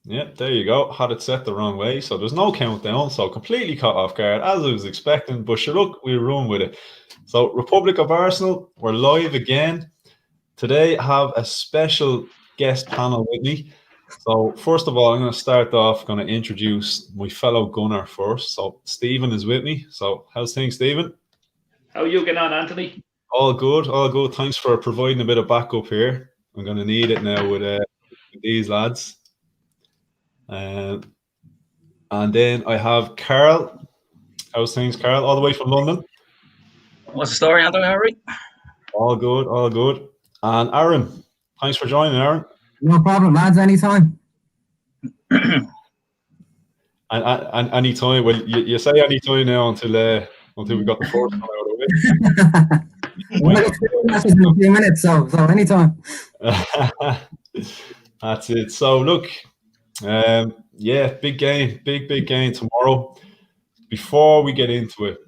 Yeah, there you go. Had it set the wrong way. So there's no countdown. So completely caught off guard, as I was expecting. But sure, look, we'll run with it. So Republic of Arsenal, we're live again. Today I have a special guest panel with me. So first of all, I'm going to start off, going to introduce my fellow gunner first. So Stephen is with me. So how's things, Stephen? How are you getting on, Anthony? All good, all good. Thanks for providing a bit of backup here. I'm going to need it now with these lads. And then I have Carl. How's things, Carl? All the way from London? What's the story, Anthony? Harry? All good, all good. And Aaron, thanks for joining, Aaron. No problem, lads, anytime. and anytime, well, you say anytime now until we got the first one out of the way. In a few minutes, so anytime. That's it. So look, big game tomorrow. Before we get into it,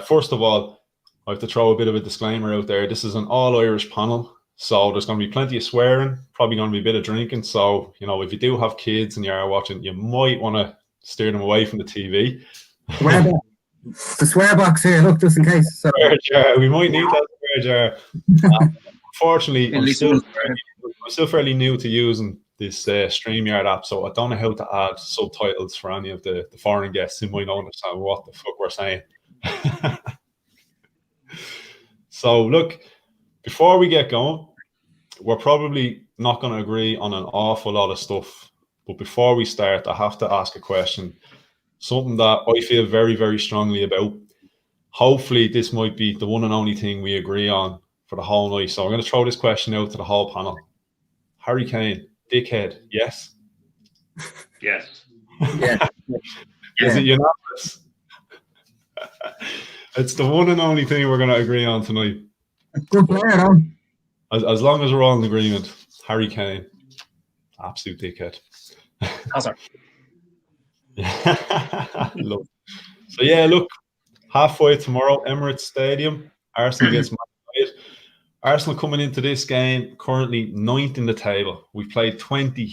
first of all, I have to throw a bit of a disclaimer out there. This is an all-Irish panel, so there's going to be plenty of swearing, probably going to be a bit of drinking. So, if you do have kids and you are watching, you might want to steer them away from the TV. The swear box here, look, just in case. So. Swear jar. We might need that swear jar. Unfortunately, I'm still fairly new to using this StreamYard app, so I don't know how to add subtitles for any of the foreign guests who might not understand what the fuck we're saying. So look, before we get going, we're probably not going to agree on an awful lot of stuff, but before we start, I have to ask a question, something that I feel very, very strongly about. Hopefully this might be the one and only thing we agree on for the whole night. So I'm going to throw this question out to the whole panel. Harry Kane, dickhead, yes? Yes. Yeah. Is it unanimous? It's the one and only thing we're going to agree on tonight. Good player, though. As long as we're all in agreement, Harry Kane, absolute dickhead. Hazard. Look, halfway tomorrow, Emirates Stadium, Arsenal against Man Utd. Arsenal coming into this game currently 9th in the table. We've played 20,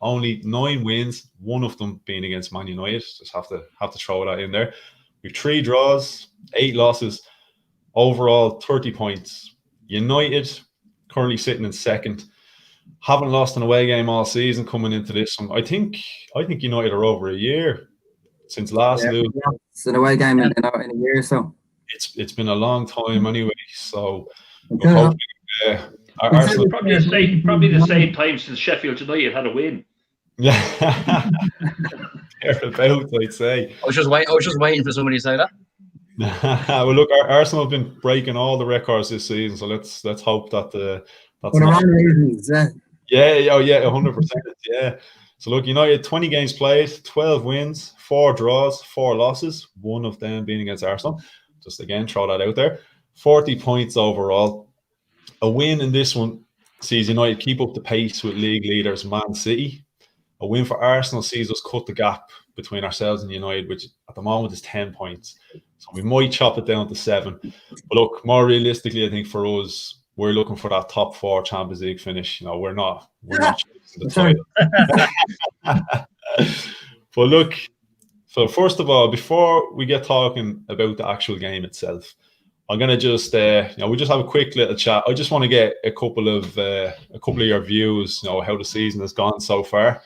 only 9 wins, one of them being against Man Utd. Just have to throw that in there. We've 3 draws, 8 losses, overall 30 points. United currently sitting in 2nd. Haven't lost an away game all season coming into this one. I think United are over a year since last lose. Yeah. It's an away game in a year or so. It's been a long time anyway. So Arsenal probably the same time since Sheffield United had a win. Yeah, thereabouts, I'd say. I was just waiting for somebody to say that. Well, look, Arsenal have been breaking all the records this season, so let's hope that that's not. Reasons, yeah, 100%. Yeah. So look, United 20 games played, 12 wins, 4 draws, 4 losses, one of them being against Arsenal. Just again, throw that out there. 40 points overall. A win in this one sees United keep up the pace with league leaders Man City. A win for Arsenal sees us cut the gap between ourselves and United, which at the moment is 10 points. So we might chop it down to 7. But look, more realistically, I think for us, we're looking for that top 4 Champions League finish. We're not chasing the title. But look, so first of all, before we get talking about the actual game itself, I'm gonna just we just have a quick little chat. I just want to get a couple of your views, how the season has gone so far.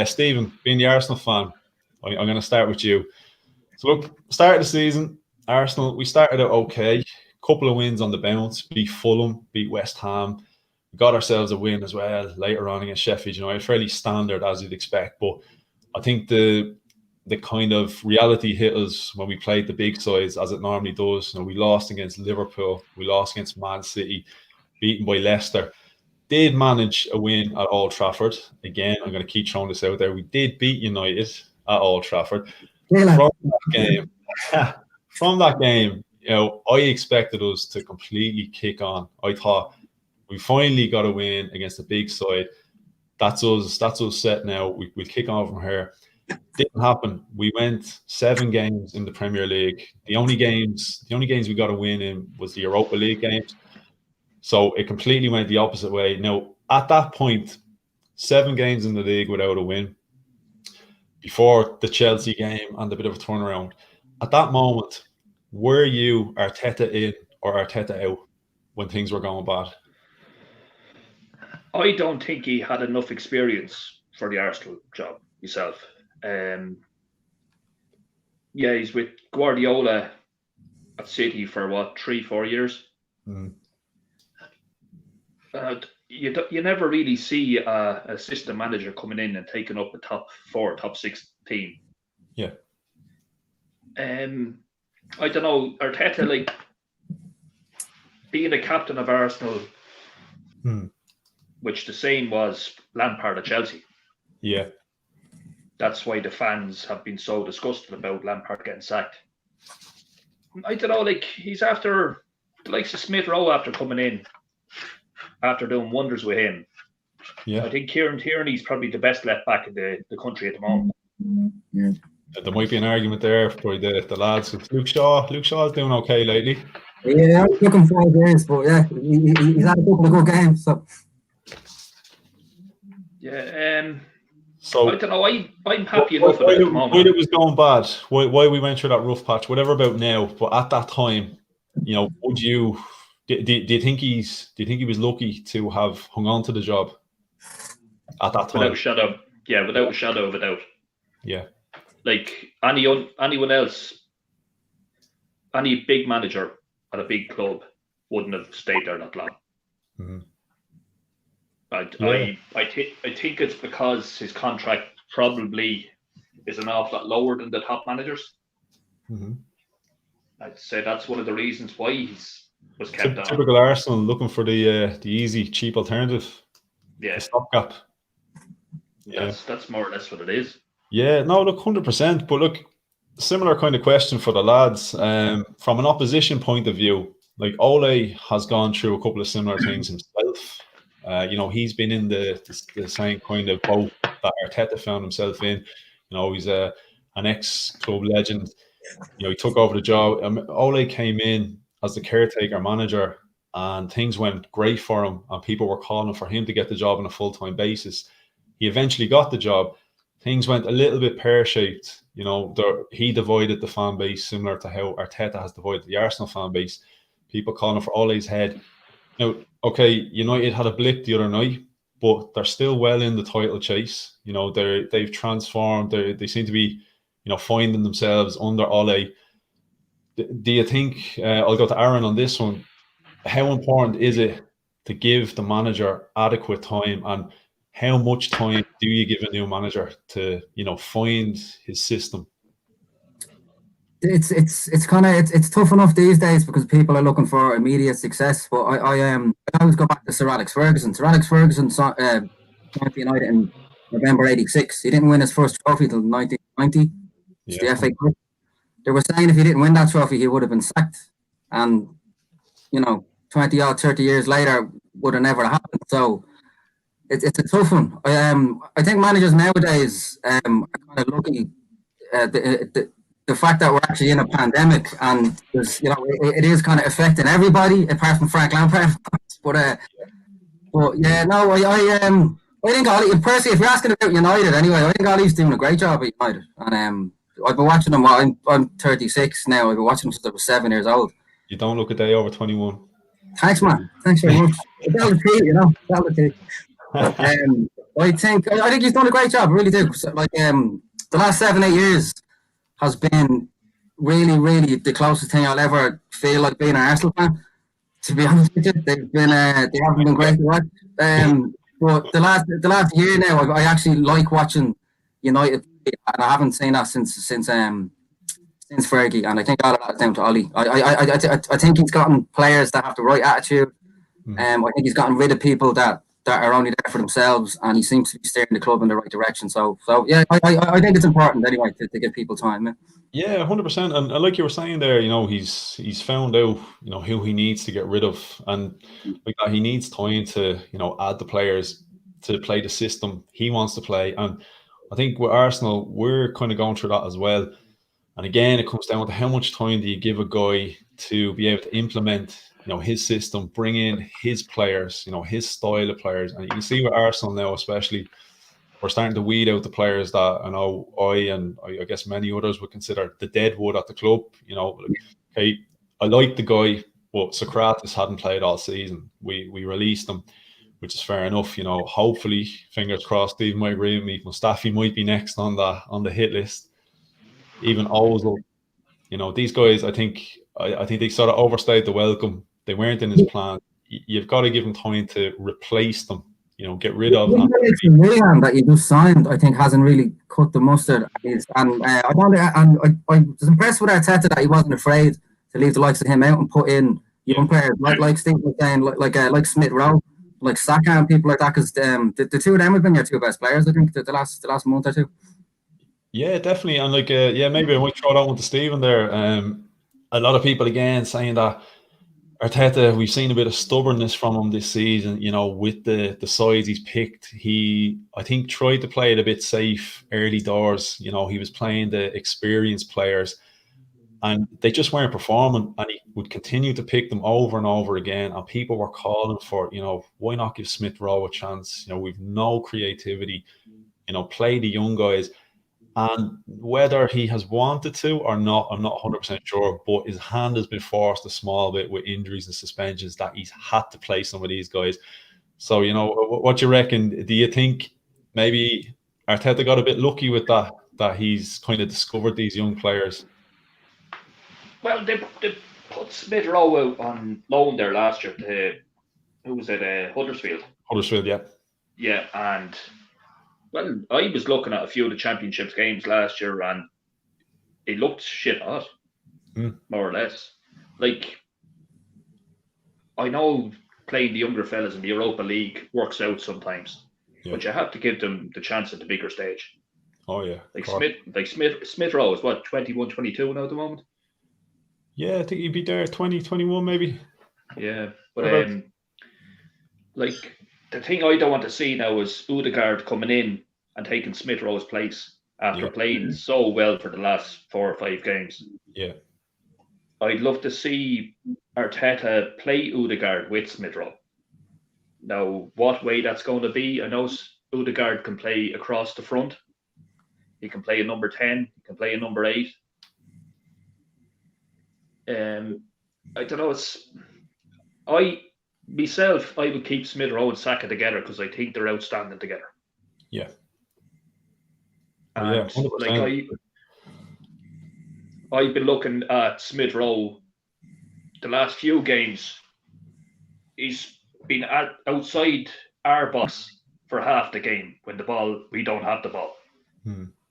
Stephen, being the Arsenal fan, I'm going to start with you. So look, start of the season, Arsenal, we started out okay. Couple of wins on the bounce, beat Fulham, beat West Ham. We got ourselves a win as well later on against Sheffield United, fairly standard as you'd expect. But I think the kind of reality hit us when we played the big sides, as it normally does. We lost against Liverpool, we lost against Man City, beaten by Leicester. Did manage a win at Old Trafford. Again, I'm going to keep throwing this out there. We did beat United at Old Trafford. From that game, I expected us to completely kick on. I thought we finally got a win against a big side. That's us set now. We'll kick on from here. Didn't happen. We went 7 games in the Premier League. The only games we got a win in was the Europa League games. So it completely went the opposite way. Now, at that point, 7 games in the league without a win before the Chelsea game and a bit of a turnaround. At that moment, were you Arteta in or Arteta out when things were going bad? I don't think he had enough experience for the Arsenal job himself. He's with Guardiola at City for 3-4 years. Mm. You never really see a assistant manager coming in and taking up a top 4, top 6 team. Yeah. I don't know, Arteta, like being a captain of Arsenal, which the same was Lampard at Chelsea. Yeah. That's why the fans have been so disgusted about Lampard getting sacked. I don't know, like he's after the likes of Smith Rowe after coming in, after doing wonders with him. Yeah. I think Kieran Tierney's probably the best left back in the country at the moment. Yeah. There might be an argument there for the lads. Luke Shaw's doing okay lately. Yeah, it took him 5 years, but yeah, he's had a couple of good games. So yeah, so I don't know. I'm happy enough at the moment. Why it was going bad, why we went through that rough patch, whatever about now. But at that time, you know, do you think he was lucky to have hung on to the job at that time? Without a shadow of a doubt. Yeah. Like anyone else, any big manager at a big club wouldn't have stayed there that long. Mm-hmm. I think it's because his contract probably is an awful lot lower than the top managers. Mm-hmm. I'd say that's one of the reasons why he was kept on. Typical Arsenal looking for the easy, cheap alternative. Yeah, the stopgap. Yeah, that's more or less what it is. Yeah, no, look, 100%. But look, similar kind of question for the lads. From an opposition point of view, like Ole has gone through a couple of similar things himself. You know, he's been in the same kind of boat that Arteta found himself in. You know, he's an ex-club legend. You know, he took over the job. Ole came in as the caretaker manager, and things went great for him, and people were calling for him to get the job on a full-time basis. He eventually got the job. Things went a little bit pear-shaped. You know, he divided the fan base similar to how Arteta has divided the Arsenal fan base. People calling for Ole's head. Now, okay, United had a blip the other night, but they're still well in the title chase. You know, they've transformed. They seem to be, you know, finding themselves under Ole. Do you think, I'll go to Aaron on this one, how important is it to give the manager adequate time, and how much time do you give a new manager to, you know, find his system? it's kind of it's tough enough these days because people are looking for immediate success. But I always go back to Sir Alex Ferguson. Sir Alex Ferguson joined United in November '86. He didn't win his first trophy till 1990. It's the FA Cup. They were saying if he didn't win that trophy, he would have been sacked. And, you know, 20 or 30 years later would have never happened. So it's a tough one. I think managers nowadays are kind of lucky. The fact that we're actually in a pandemic and there's, you know, it is kind of affecting everybody apart from Frank Lampard. But yeah, no, I think Ollie, personally, if you're asking about United anyway, I think Ollie's doing a great job at United. And I've been watching him. I'm 36 now. I've been watching him since I was 7 years old. You don't look a day over 21. Thanks, man. Thanks very much. Tell the tea, you know. Tell the tea. I think he's done a great job. I really do. So, like the last 7-8 years has been really, really the closest thing I'll ever feel like being an Arsenal fan. To be honest with you, they haven't been great to watch. But the last year now, I actually like watching United, and I haven't seen that since Fergie, and I think all of that's down to Ollie. I think he's gotten players that have the right attitude. I think he's gotten rid of people that are only there for themselves, and he seems to be steering the club in the right direction. So yeah, I think it's important anyway to give people time. Man. Yeah, 100%. And like you were saying there, you know, he's found out, you know, who he needs to get rid of, and like that, he needs time to, you know, add the players to play the system he wants to play. And I think with Arsenal, we're kind of going through that as well. And again, it comes down to how much time do you give a guy to be able to implement his system, bring in his players, his style of players. And you can see with Arsenal now, especially, we're starting to weed out the players that I know I guess many others would consider the dead wood at the club. Okay, I like the guy, but Socrates hadn't played all season. We released him, which is fair enough. Hopefully, fingers crossed, Steve might agree with me. Mustafi might be next on the hit list. Even Ozil, these guys, I think they sort of overstayed the welcome. They weren't in his plan. You've got to give him time to replace them. Get rid of. William that you just signed, I think, hasn't really cut the mustard. And I was impressed with Arteta that he wasn't afraid to leave the likes of him out and put in young players like Steve was saying, like Smith Rowe, like Saka and people like that. Because the two of them have been your two best players, I think, the last month or two. Yeah, definitely. And maybe I might throw that one to Stephen there. A lot of people again saying that Arteta, we've seen a bit of stubbornness from him this season, with the sides he's picked. He, I think, tried to play it a bit safe early doors. He was playing the experienced players and they just weren't performing, and he would continue to pick them over and over again. And people were calling for, why not give Smith Rowe a chance? We've no creativity, play the young guys. And whether he has wanted to or not, I'm not 100% sure, but his hand has been forced a small bit with injuries and suspensions that he's had to play some of these guys. So, what you reckon? Do you think maybe Arteta got a bit lucky with that he's kind of discovered these young players? Well, they put Smith Rowe out on loan there last year to, who was it, Huddersfield? Huddersfield, yeah. Yeah, and... Well, I was looking at a few of the Championships games last year, and it looked shit hot, more or less. Like, I know playing the younger fellas in the Europa League works out sometimes, but you have to give them the chance at the bigger stage. Oh yeah, Smith Rowe is what, 21, 22 now at the moment. Yeah, I think he'd be there 20, 21 maybe. Yeah, but like. The thing I don't want to see now is Odegaard coming in and taking Smith Rowe's place after playing so well for the last 4 or 5 games. Yeah. I'd love to see Arteta play Odegaard with Smith Rowe. Now, what way that's going to be, I know Odegaard can play across the front. He can play a number 10. He can play a number 8. I don't know. Myself, I would keep Smith Rowe and Saka together because I think they're outstanding together. Yeah. And I've been looking at Smith Rowe the last few games. He's been outside our box for half the game when we don't have the ball.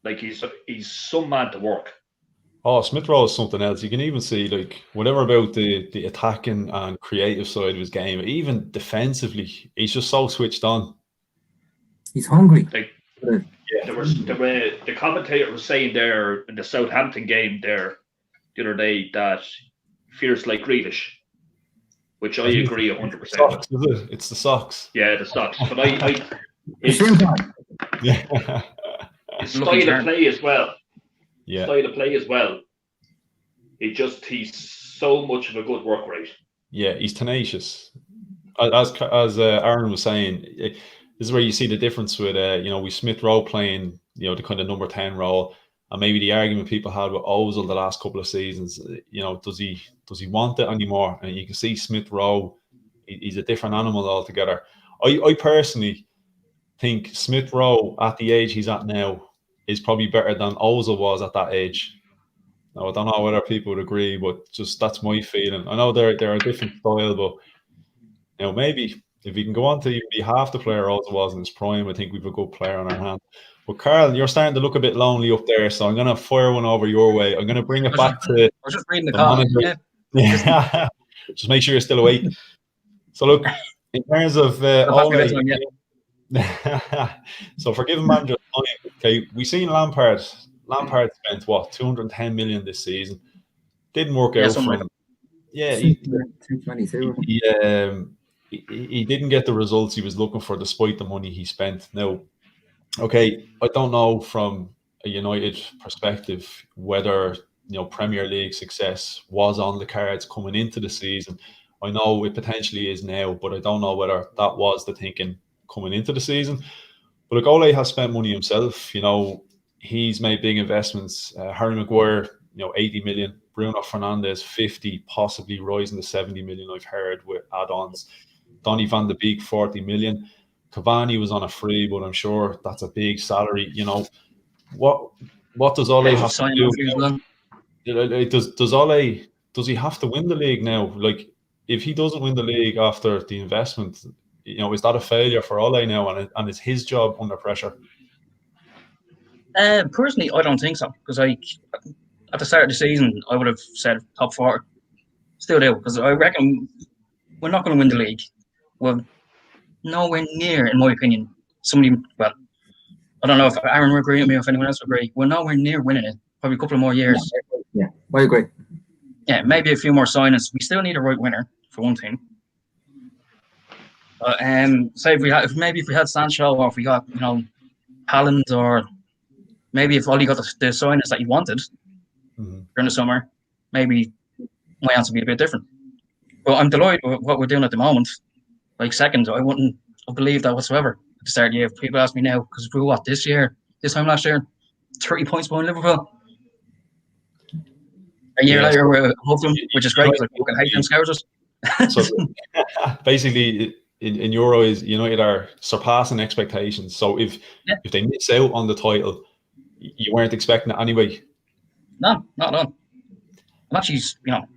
Like he's some man to work. Oh, Smith Rowe is something else. You can even see, like, whatever about the attacking and creative side of his game, even defensively, he's just so switched on. He's hungry. The commentator was saying there in the Southampton game there the other day that feels like Grealish, which I agree 100%. It's the socks. Yeah, the socks. But his style of play as well. Yeah. Style of play as well. He's so much of a good work rate. Yeah, he's tenacious. As Aaron was saying, this is where you see the difference with with Smith Rowe playing the kind of number 10 role, and maybe the argument people had with Ozil the last couple of seasons. Does he want it anymore? And you can see Smith Rowe, he's a different animal altogether. I personally think Smith Rowe at the age he's at now is probably better than Ozil was at that age. Now, I don't know whether people would agree, but just that's my feeling. I know they're a different style, but maybe if he can go on to even be half the player Ozil was in his prime, I think we've a good player on our hand. But Carl, you're starting to look a bit lonely up there, so I'm going to fire one over your way. I'm going to bring it back to... I was just reading the comment. Yeah. Just make sure you're still awake. So look, in terms of... So for giving manager time, okay, we've seen Lampard. Lampard spent what 210 million this season. Didn't work out for him. Yeah, he didn't get the results he was looking for despite the money he spent. Now, okay, I don't know from a United perspective whether Premier League success was on the cards coming into the season. I know it potentially is now, but I don't know whether that was the thinking coming into the season. But like Ole has spent money himself. He's made big investments. Harry Maguire, 80 million. Bruno Fernandes, 50, possibly rising to 70 million, I've heard, with add-ons. Donny van de Beek, 40 million. Cavani was on a free, but I'm sure that's a big salary. What does Ole have to do? Does he have to win the league now? Like, if he doesn't win the league after the investment, is that a failure for Ole now, and is his job under pressure? Personally, I don't think so, because at the start of the season, I would have said top 4. Still do, because I reckon we're not going to win the league. We're nowhere near, in my opinion. I don't know if Aaron will agree with me or if anyone else will agree. We're nowhere near winning it. Probably a couple of more years. Yeah, I agree. Yeah, maybe a few more signings. We still need a right winner, for one thing. Say if we had Sancho, or if we got Haaland, or maybe if Oli got the signings that he wanted during the summer, maybe my answer would be a bit different. But I'm delighted with what we're doing at the moment. Like, second, I wouldn't have believed that whatsoever at the start of the year. If people ask me now, because we were this time last year, 30 points behind Liverpool. A year later, we're above them, which is great, because I fucking hate them Scousers. So basically, in your eyes, United are surpassing expectations. So if they miss out on the title, you weren't expecting it anyway. No, not at all. I'm actually,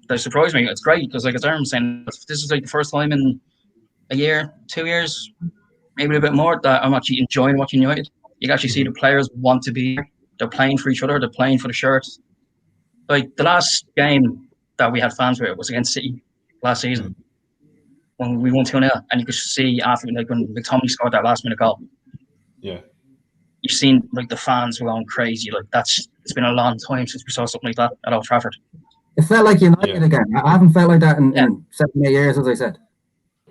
they surprised me. It's great, because, like, as Aaron was saying, this is like the first time in a year, 2 years, maybe a bit more, that I'm actually enjoying watching United. You can actually see the players want to be here. They're playing for each other. They're playing for the shirts. Like, the last game that we had fans with was against City last season, when we won 2-0, and you could see after, like, when McTominay scored that last-minute goal. Yeah. You've seen, like, the fans were going crazy. Like, it's been a long time since we saw something like that at Old Trafford. It felt like United again. I haven't felt like that in 7-8 years, as I said.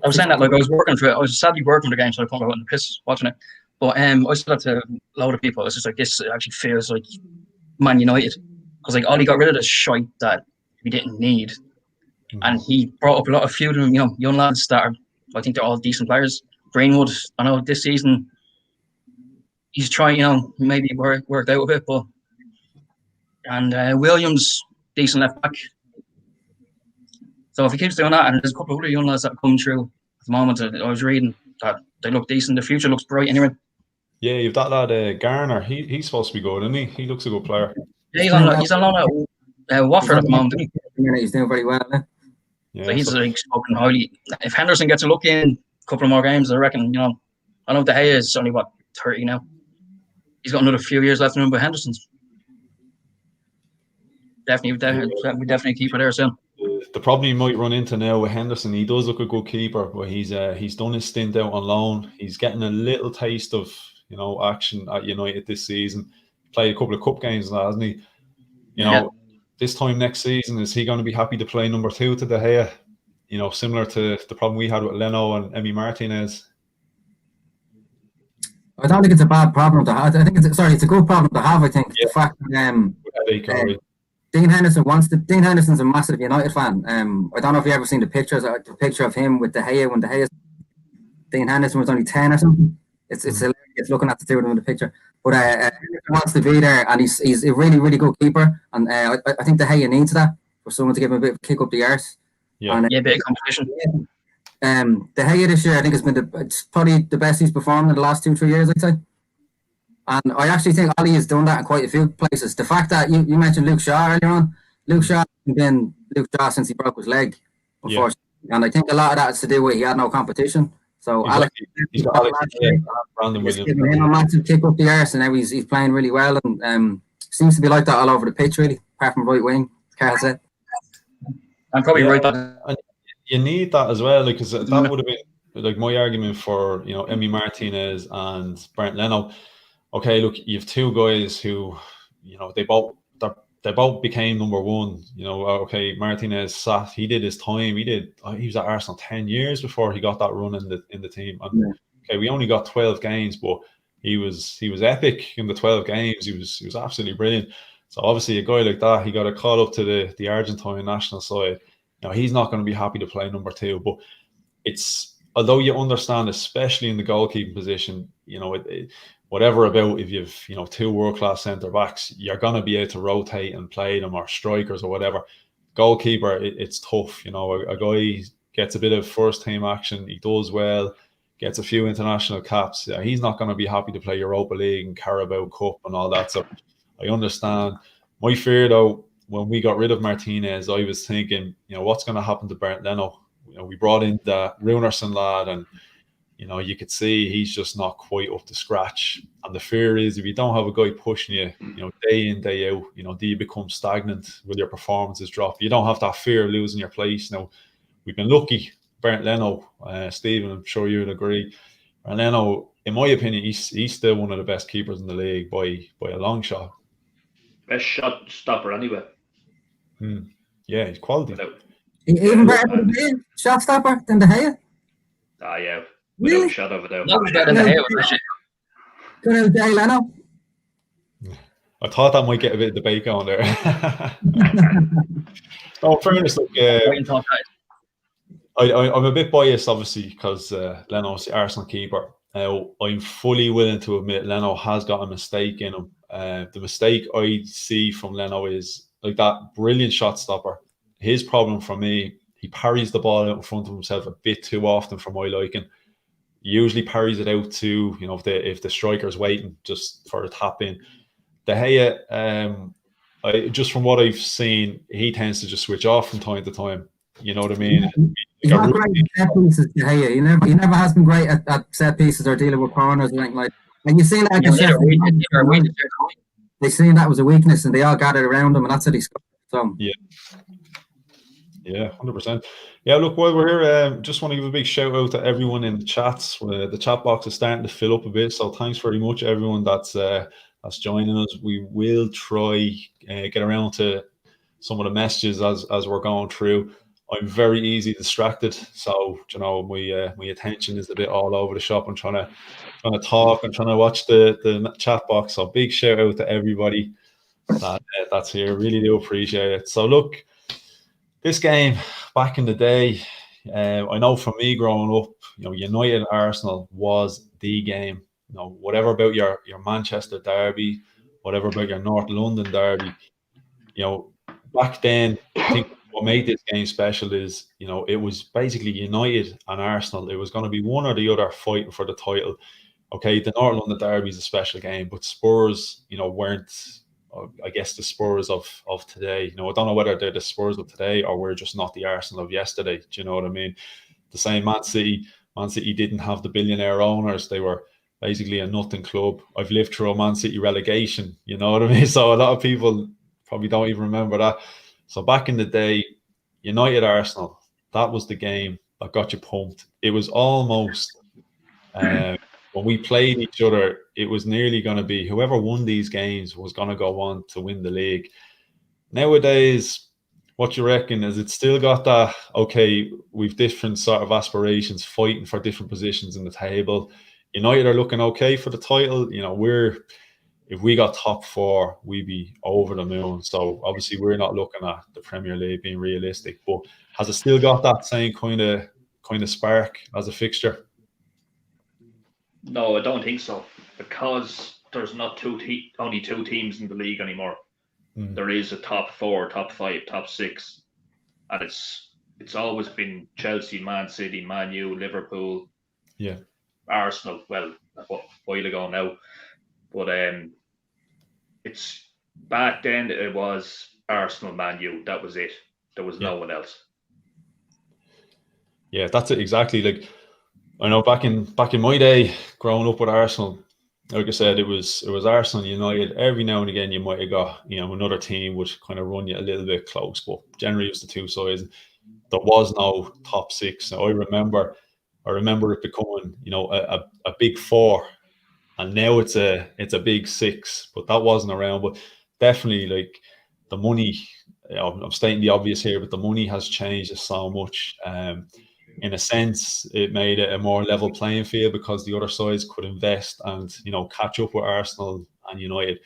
I was saying that, like, I was working for it. I was sadly working for the game, so I couldn't go out in the piss watching it. But I said that to a load of people. It's just like, this actually feels like Man United. Because, like, Ollie got rid of the shite that we didn't need. And he brought up a few of them, young lads that are, I think they're all decent players. Greenwood, I know this season, he's trying, maybe worked out a bit. And Williams, decent left back. So if he keeps doing that, and there's a couple of other young lads that are coming through at the moment, I was reading that they look decent. The future looks bright anyway. Yeah, you've that lad Garner. He's supposed to be good, isn't he? He looks a good player. Yeah, he's on loan at Watford at the moment, isn't he? He's doing very well. Yeah, so he's like spoken highly. If Henderson gets a look in a couple of more games, I reckon, I know De Gea is only 30 now. He's got another few years left in him, but Henderson's we definitely keep it there soon. The problem you might run into now with Henderson, he does look a good keeper, but he's done his stint out on loan. He's getting a little taste of action at United this season. Played a couple of cup games now, hasn't he? This time next season, is he going to be happy to play number 2 to De Gea? Similar to the problem we had with Leno and Emi Martinez. I don't think it's a bad problem to have. I think it's a good problem to have. I think the fact that Dean Henderson's a massive United fan. I don't know if you've ever seen the picture of him with De Gea when Dean Henderson was only 10 or something. It's hilarious looking at the two of them in the picture. But he wants to be there, and he's a really, really good keeper. And I think De Gea needs that, for someone to give him a bit of a kick up the arse. Yeah, and, a bit of competition. De Gea this year, I think, has been it's probably the best he's performed in the last 2-3 years, I'd say. And I actually think Ollie has done that in quite a few places. The fact that you mentioned Luke Shaw earlier on, Luke Shaw has been Luke Shaw since he broke his leg, unfortunately. Yeah. And I think a lot of that is to do with he had no competition. So he's giving him a massive kick up the arse, and now he's playing really well, and seems to be like that all over the pitch, really, apart from right wing, Carl said. I'm probably right back. And you need that as well, because that would have been like my argument for Emi Martinez and Bernd Leno. Okay, look, you have two guys who, they both became number one. Okay, Martinez he did his time. He was at Arsenal 10 years before he got that run in the team. And okay, we only got 12 games, but he was epic in the 12 games. He was absolutely brilliant. So obviously a guy like that, he got a call up to the Argentine national side. he's not going to be happy to play number 2. But it's, although you understand, especially in the goalkeeping position, whatever about if you've 2 world-class centre-backs, you're going to be able to rotate and play them, or strikers or whatever. Goalkeeper, it's tough. A guy gets a bit of first-team action, he does well, gets a few international caps. He's not going to be happy to play Europa League and Carabao Cup and all that. So I understand. My fear, though, when we got rid of Martinez, I was thinking, what's going to happen to Bernd Leno? We brought in the Runarsson lad, and you could see he's just not quite up to scratch. And the fear is, if you don't have a guy pushing you, day in, day out, do you become stagnant? Will your performances drop? You don't have that fear of losing your place. Now, we've been lucky. Bernd Leno, Stephen, I'm sure you would agree. Bernd Leno, in my opinion, he's still one of the best keepers in the league by a long shot. Best shot stopper anyway. Yeah, he's quality. Even better than De Gea, shot stopper than De Gea. Ah, yeah. Really? Without a shot of a doubt. That was better than De Gea, actually. Good old Jay Leno. I thought that might get a bit of debate going there. No, fairness, I'm a bit biased, obviously, because Leno's the Arsenal keeper. I'm fully willing to admit Leno has got a mistake in him. The mistake I see from Leno is like that brilliant shot stopper. His problem for me, he parries the ball out in front of himself a bit too often for my liking. He usually parries it out to, if the striker's waiting just for a tap in. De Gea, just from what I've seen, he tends to just switch off from time to time. You know what I mean? He's not great at set pieces, De Gea. He never has been great at set pieces or dealing with corners or anything like that. And you see that against Sheffield. They seen that was a weakness, and they all gathered around him, and that's what he scored. So yeah, 100%. Yeah, look, while we're here, just want to give a big shout out to everyone in the chats. The chat box is starting to fill up a bit, so thanks very much, everyone that's joining us. We will try get around to some of the messages as we're going through. I'm very easy distracted, so my attention is a bit all over the shop. I'm trying to talk and trying to watch the chat box. So big shout out to everybody that's here. Really do appreciate it. So look, this game back in the day, I know for me growing up, United Arsenal was the game. Whatever about your Manchester derby, whatever about your North London derby, back then, I think what made this game special is, it was basically United and Arsenal. It was going to be one or the other fighting for the title. Okay, the North London derby is a special game, but Spurs, weren't, I guess, the Spurs of today. I don't know whether they're the Spurs of today or we're just not the Arsenal of yesterday. Do you know what I mean? The same Man City. Man City didn't have the billionaire owners. They were basically a nothing club. I've lived through a Man City relegation. You know what I mean? So a lot of people probably don't even remember that. So back in the day, United Arsenal, that was the game that got you pumped. It was almost, when we played each other, it was nearly going to be whoever won these games was going to go on to win the league. Nowadays, what you reckon is it's still got that, okay, we've different sort of aspirations, fighting for different positions in the table. United are looking okay for the title. If we got top 4, we'd be over the moon. So obviously we're not looking at the Premier League being realistic, but has it still got that same kind of spark as a fixture? No, I don't think so, because there's not only 2 teams in the league anymore. There is a top 4, top 5, top 6, and it's always been Chelsea, Man City, Man U, Liverpool, Arsenal. Well, a while ago now, but it's back then it was Arsenal, Man U. That was it. There was no one else. Yeah, that's it exactly. Like, I know back in my day, growing up with Arsenal, like I said, it was Arsenal, United. Every now and again, you might have got another team would kind of run you a little bit close, but generally it was the 2 sides. There was no top 6. Now I remember it becoming a big 4, and now it's a big 6. But that wasn't around. But definitely, like, the money. I'm stating the obvious here, but the money has changed so much. In a sense, it made it a more level playing field because the other sides could invest and catch up with Arsenal and United.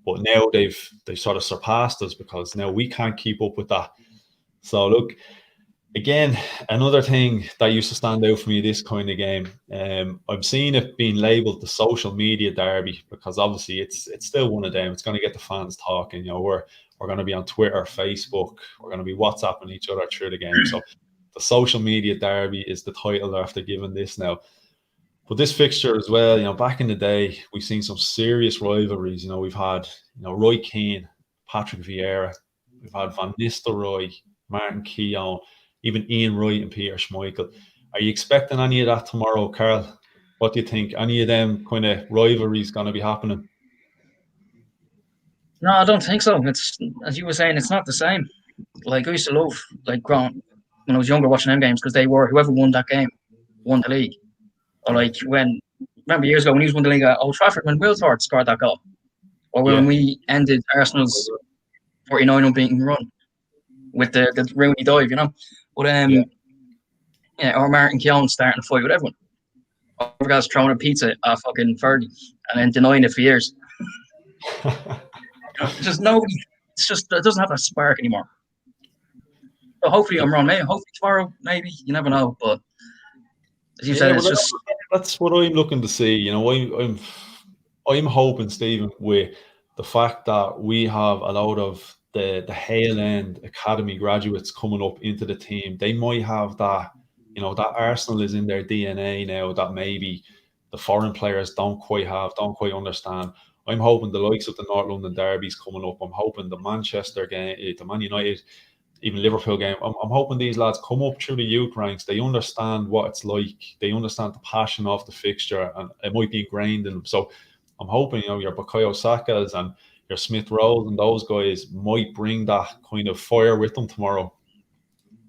But now they've sort of surpassed us because now we can't keep up with that. So look, again, another thing that used to stand out for me this kind of game, I've seen it being labelled the social media derby, because obviously it's still one of them. It's going to get the fans talking. We're going to be on Twitter, Facebook. We're going to be WhatsApping each other through the game. So the social media derby is the title after giving this now. But this fixture as well, back in the day, we've seen some serious rivalries. We've had, Roy Keane, Patrick Vieira, we've had Van Nistelrooy, Martin Keown, even Ian Wright and Peter Schmeichel. Are you expecting any of that tomorrow, Carl? What do you think? Any of them kind of rivalries going to be happening? No, I don't think so. It's, as you were saying, it's not the same. Like, I used to love, like, when I was younger, watching them games, because they were, whoever won that game won the league. Or like remember years ago when he won the league at Old Trafford when Wiltord scored that goal, or when we ended Arsenal's 49 unbeaten run with the Rooney dive, But or Martin Keown starting to fight with everyone. Or guys throwing a pizza at fucking 30 and then denying it for years. Just nobody. It's just it doesn't have that spark anymore. So hopefully I'm wrong. Maybe hopefully tomorrow. Maybe you never know, but. As you said, it's just that's what I'm looking to see. I'm hoping, Stephen, with the fact that we have a lot of the Hale End Academy graduates coming up into the team. They might have that, that Arsenal is in their DNA now that maybe the foreign players don't quite understand. I'm hoping the likes of the North London derbies coming up. I'm hoping the Manchester game, the Man United, even Liverpool game, I'm hoping these lads come up through the youth ranks. They understand what it's like. They understand the passion of the fixture, and it might be ingrained in them. So I'm hoping, your Bukayo Sakas and your Smith Rowe and those guys might bring that kind of fire with them tomorrow.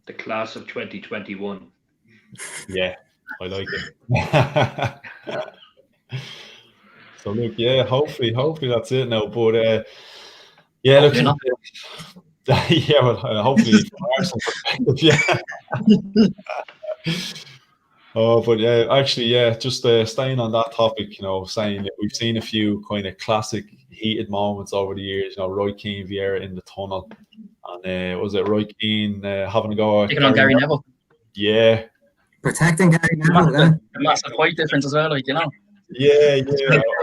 The class of 2021. Yeah, I like it. So look, hopefully that's it now. But look. Yeah, well, hopefully from Arsenal perspective, yeah. But actually, just staying on that topic, saying that we've seen a few kind of classic heated moments over the years. Roy Keane, Vieira in the tunnel, and was it Roy Keane having a go at taking on Gary Neville? Yeah, protecting Gary Neville. A massive height difference as well, Yeah.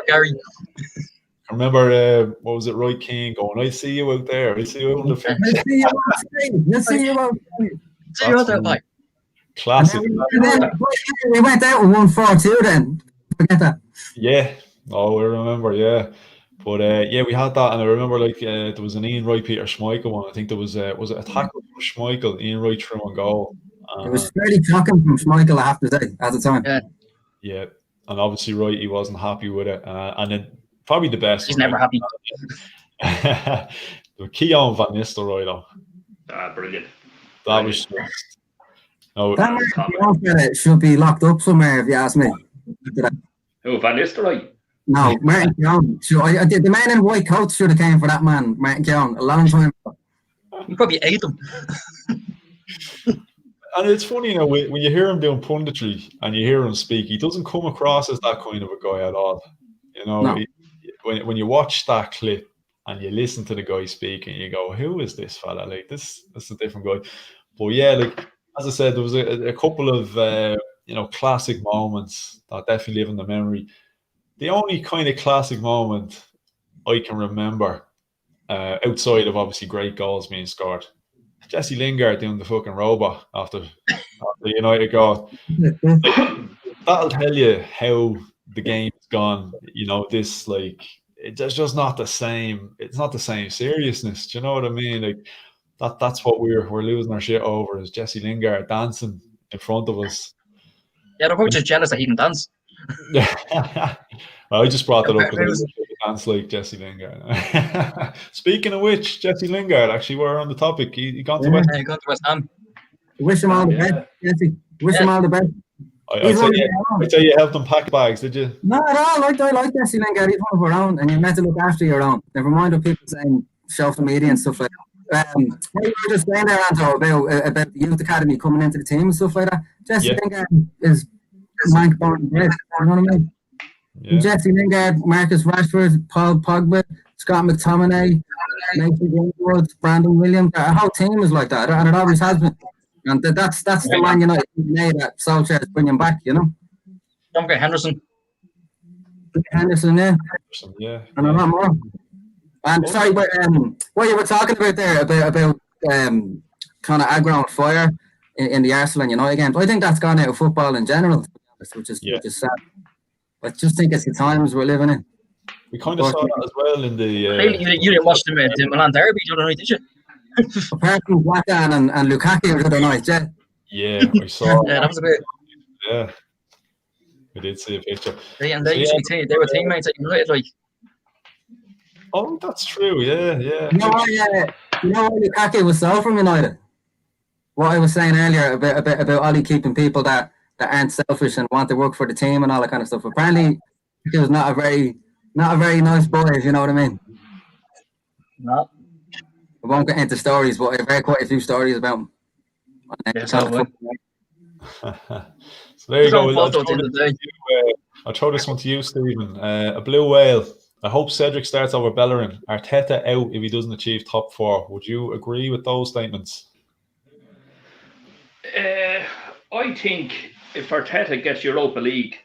Gary. I remember, what was it, Roy Keane going, I see you out there. I see you out in the field. I see you out there, like. Classic. We went out with 1-4-2 then. Forget that. Yeah. Oh, I remember, yeah. But, we had that. And I remember, there was an Ian Wright, Peter Schmeichel one. I think there was it a tackle from Schmeichel, Ian Wright threw on goal. It was fairly shocking from Schmeichel, I have to say, at the time. Yeah. And obviously, Wright, he wasn't happy with it. And then probably the best. He's never happy. Keown Van Nistelrooy, though. Brilliant. That was just... No, that should be locked up somewhere, if you ask me. Oh, Van Nistelrooy? No, Martin Keown. The man in white coat should have came for that man, Martin Keown, a long time ago. You probably ate him. And it's funny, when you hear him doing punditry and you hear him speak, he doesn't come across as that kind of a guy at all. No. When you watch that clip and you listen to the guy speaking, you go, who is this fella? This is a different guy. But yeah, as I said, there was a couple of classic moments that definitely live in the memory. The only kind of classic moment I can remember, outside of obviously great goals being scored, Jesse Lingard doing the fucking robot after the United goal. That'll tell you how the game's gone. It's just not the same. It's not the same seriousness. Do you know what I mean? That's what we're losing our shit over, is Jesse Lingard dancing in front of us. Yeah, they're probably just jealous that he can dance. Well, I just brought that up because I dance like Jesse Lingard. Speaking of which, Jesse Lingard, actually, we're on the topic. He gone to West Ham. He gone to West Ham. Wish him all the best, Jesse. Wish him all the best. I tell you helped them pack bags, did you? Not at all. I like Jesse Lingard. He's one of our own, and you're meant to look after your own. Never mind what people saying, show off the media and stuff like that. We were just saying there, Anto, about the youth academy coming into the team and stuff like that. Jesse Lingard is Mike born and bred. You know what I mean? Yeah. Jesse Lingard, Marcus Rashford, Paul Pogba, Scott McTominay, Nathan Greenwood, Brandon Williams. Our whole team is like that, and it always has been. And that's the Man United DNA that Solskjaer is bringing back, you know. Don't forget Henderson. Henderson, yeah. Yeah. And a lot more. And sorry, but what you were talking about there about kind of aggro and fire in the Arsenal and United games, I think that's gone out of football in general, which is sad. I just think it's the times we're living in. We kind of saw that as well in the. You didn't watch the Milan derby the other night, did you? Apart from Zlatan and Lukaku the other night, yeah. Yeah, I saw. Yeah, that was a bit. Yeah, I did see a picture. They were teammates at United, like. Oh, that's true. Yeah. You know why Lukaku was sold from United? What I was saying earlier about Ollie keeping people that aren't selfish and want to work for the team and all that kind of stuff. Apparently, he was not a very nice boy, if you know what I mean. No. I won't get into stories, but I've heard quite a few stories about him. Yeah, So there you go. I'll throw this one to you, Stephen. A blue whale. I hope Cedric starts over Bellerin. Arteta out if he doesn't achieve top 4. Would you agree with those statements? I think if Arteta gets Europa League,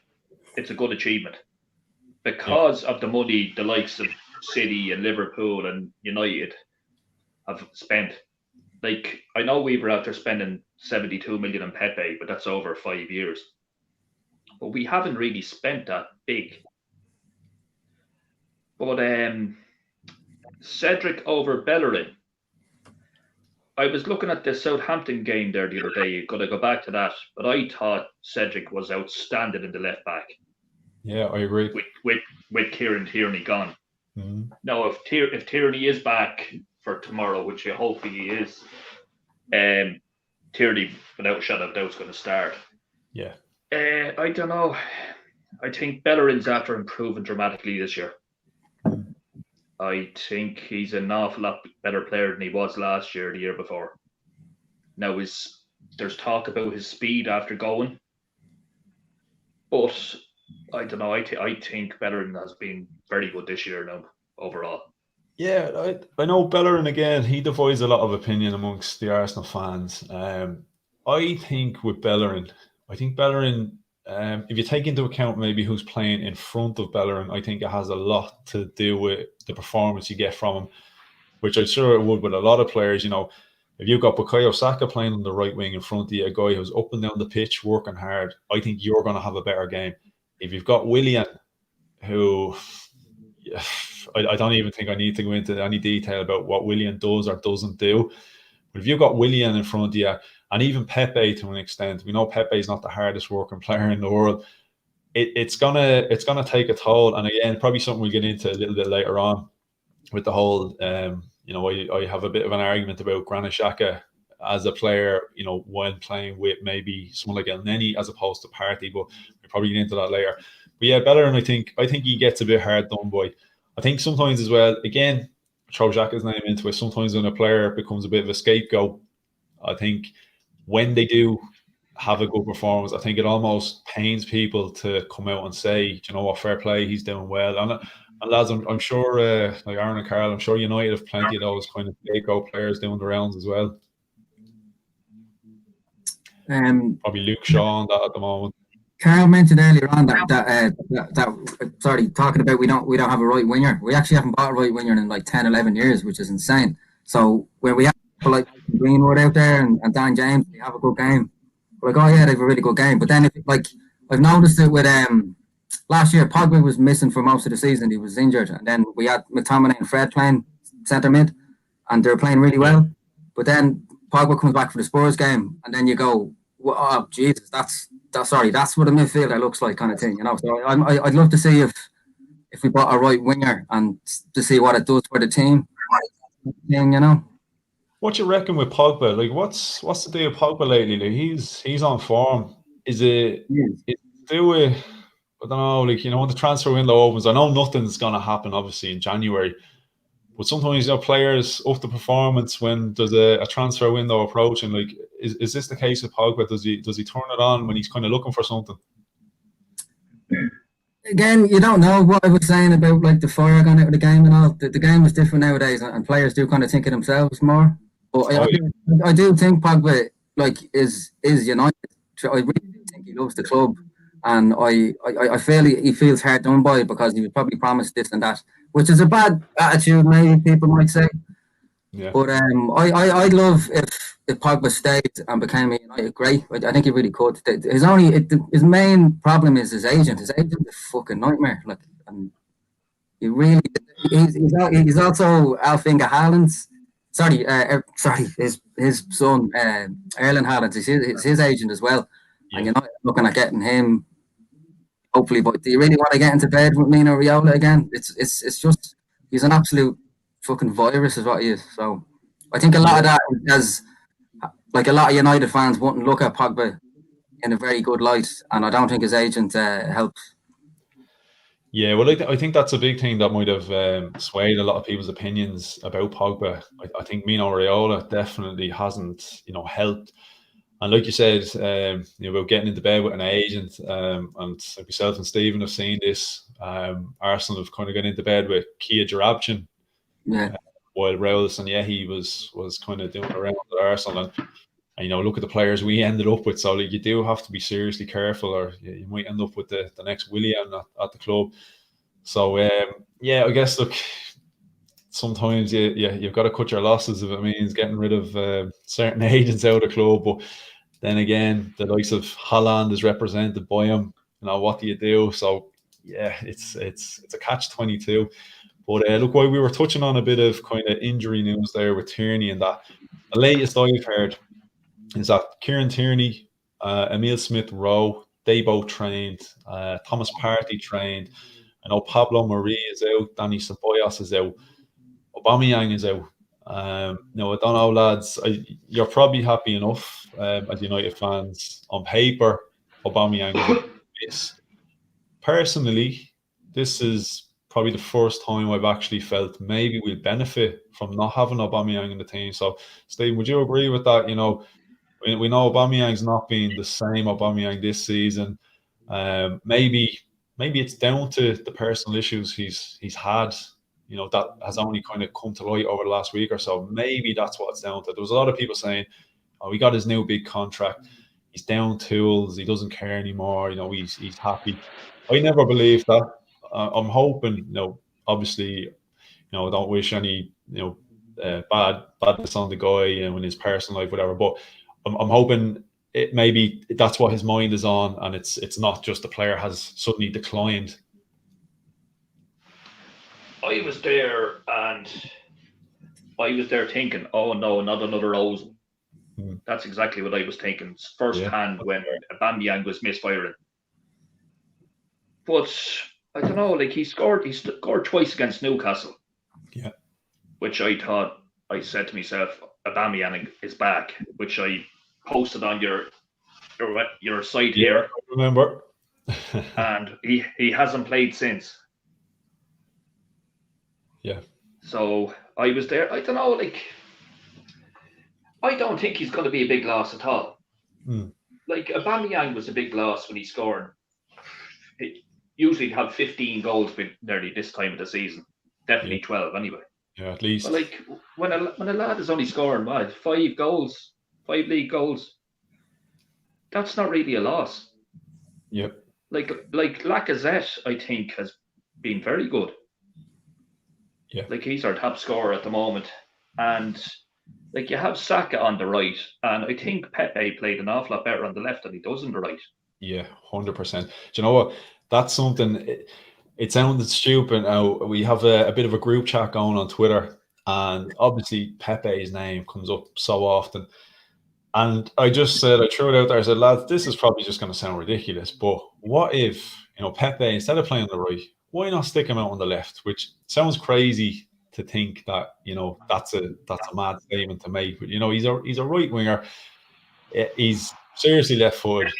it's a good achievement because of the money the likes of City and Liverpool and United have spent. Like, I know we were out there spending 72 million on Pepe, but that's over 5 years. But we haven't really spent that big. But Cedric over Bellerin. I was looking at the Southampton game there the other day. You've got to go back to that. But I thought Cedric was outstanding in the left back. Yeah, I agree. With Kieran Tierney gone. Mm-hmm. Now, if Tierney is back for tomorrow, which hopefully he is, Tierney, without a shadow of doubt, is going to start. Yeah. I don't know. I think Bellerin's after improving dramatically this year. I think he's an awful lot better player than he was last year, the year before. Now, there's talk about his speed after going. But I don't know. I think Bellerin has been very good this year now, overall. Yeah, I know Bellerin, again, he divides a lot of opinion amongst the Arsenal fans. I think with Bellerin, if you take into account maybe who's playing in front of Bellerin, I think it has a lot to do with the performance you get from him, which I'm sure it would with a lot of players. You know, if you've got Bukayo Saka playing on the right wing in front of you, a guy who's up and down the pitch working hard, I think you're going to have a better game. If you've got Willian, who... Yeah, I don't even think I need to go into any detail about what Willian does or doesn't do. But if you've got Willian in front of you, and even Pepe to an extent, we know Pepe is not the hardest working player in the world. It's gonna take a toll. And again, probably something we'll get into a little bit later on with the whole. I have a bit of an argument about Granit Xhaka as a player. You know, when playing with maybe someone like El Neni as opposed to Partey, but we'll probably get into that later. But yeah, Bellerin, I think he gets a bit hard done by. I think sometimes as well, again, throw Xhaka's name into it, sometimes when a player becomes a bit of a scapegoat, I think when they do have a good performance, I think it almost pains people to come out and say, you know what, fair play, he's doing well. And lads, I'm sure, like Aaron and Carl, I'm sure United have plenty of those kind of scapegoat players doing the rounds as well. Probably Luke Shaw on that at the moment. Carl mentioned earlier on talking about we don't have a right winger. We actually haven't bought a right winger in like 10, 11 years, which is insane. So when we have people like Greenwood out there and Dan James, they have a good game. We're like, oh yeah, they have a really good game. But then I've noticed it with last year, Pogba was missing for most of the season. He was injured, and then we had McTominay and Fred playing centre mid, and they were playing really well. But then Pogba comes back for the Spurs game, and then you go, well, oh Jesus, that's what a midfielder looks like, kind of thing, you know. So I'd love to see if we bought a right winger and to see what it does for the team, you know. What you reckon with Pogba? Like, what's the deal with Pogba lately? Like, he's on form. Is it do with, I don't know, like, you know, when the transfer window opens, I know nothing's gonna happen obviously in January, but sometimes, you know, players up the performance when there's a transfer window approaching. Like, is this the case with Pogba? Does he turn it on when he's kind of looking for something? Again, you don't know. What I was saying about like the fire going out of the game and all. The game is different nowadays, and players do kind of think of themselves more. But I do think Pogba like is United. I really do think he loves the club, and I feel he feels hard done by because he was probably promised this and that, which is a bad attitude, maybe people might say. Yeah. But I'd love if Pogba stayed and became a United great. I think he really could. His main problem is his agent. His agent is a fucking nightmare. Like, and he really he's also Alf-Inge Haaland's. Sorry, his son Erling Haaland is his agent as well. Yeah. And you're not looking at getting him. Hopefully, but do you really want to get into bed with Mino Raiola again? It's just he's an absolute fucking virus, is what he is. So I think a lot of that is like a lot of United fans wouldn't look at Pogba in a very good light, and I don't think his agent helps. Yeah, well, I think that's a big thing that might have swayed a lot of people's opinions about Pogba. I think Mino Raiola definitely hasn't, helped. And like you said, about getting into bed with an agent, and like myself and Stephen have seen this. Arsenal have kind of got into bed with Kia Jarabchin, while Raul Sanyehi was kind of doing around at Arsenal. And look at the players we ended up with. So like, you do have to be seriously careful, or you might end up with the next Willian at the club. So I guess look, sometimes you've got to cut your losses if it means getting rid of certain agents out of the club. But then again, the likes of Haaland is represented by him. What do you do? So yeah, it's a catch-22. But look, while we were touching on a bit of kind of injury news there with Tierney, and that the latest I've heard is that Kieran Tierney, Emile Smith-Rowe, they both trained. Thomas Partey trained. I know Pablo Mari is out. Danny Ceballos is out. Aubameyang is out. I don't know, lads. You're probably happy enough as United fans. On paper, Aubameyang is. Personally, this is probably the first time I've actually felt maybe we'll benefit from not having Aubameyang in the team. So, Steve, would you agree with that? We know Aubameyang's not been the same Aubameyang this season. Maybe it's down to the personal issues he's had. That has only kind of come to light over the last week or so. Maybe that's what it's down to. There was a lot of people saying, "Oh, he got his new big contract. He's down tools. He doesn't care anymore. He's happy." I never believed that. I'm hoping, obviously, I don't wish any, badness on the guy, in his personal life, whatever. But I'm hoping maybe that's what his mind is on, and it's not just the player has suddenly declined. I was there thinking, oh no, not another Ozil. That's exactly what I was thinking firsthand when Aubameyang was misfiring. But I don't know, like he scored twice against Newcastle. Yeah. Which I said to myself, Aubameyang is back, which I posted on your site here. I remember. And he hasn't played since. Yeah. So I was there. I don't know, like I don't think he's going to be a big loss at all. Like Aubameyang was a big loss when he scored. He usually have 15 goals with nearly this time of the season. Definitely 12 anyway. Yeah, at least. But like when a lad is only scoring 5 league goals, that's not really a loss. Yep. Like Lacazette, I think, has been very good. Yeah. Like he's our top scorer at the moment. And like you have Saka on the right, and I think Pepe played an awful lot better on the left than he does on the right. Yeah, 100%. Do you know what? That's something. It sounded stupid. Now we have a bit of a group chat going on Twitter, and obviously Pepe's name comes up so often. And I just said, I threw it out there. I said, lads, this is probably just going to sound ridiculous, but what if Pepe, instead of playing on the right, why not stick him out on the left? Which sounds crazy to think that that's a mad statement to make, but he's a right winger. He's seriously left footed.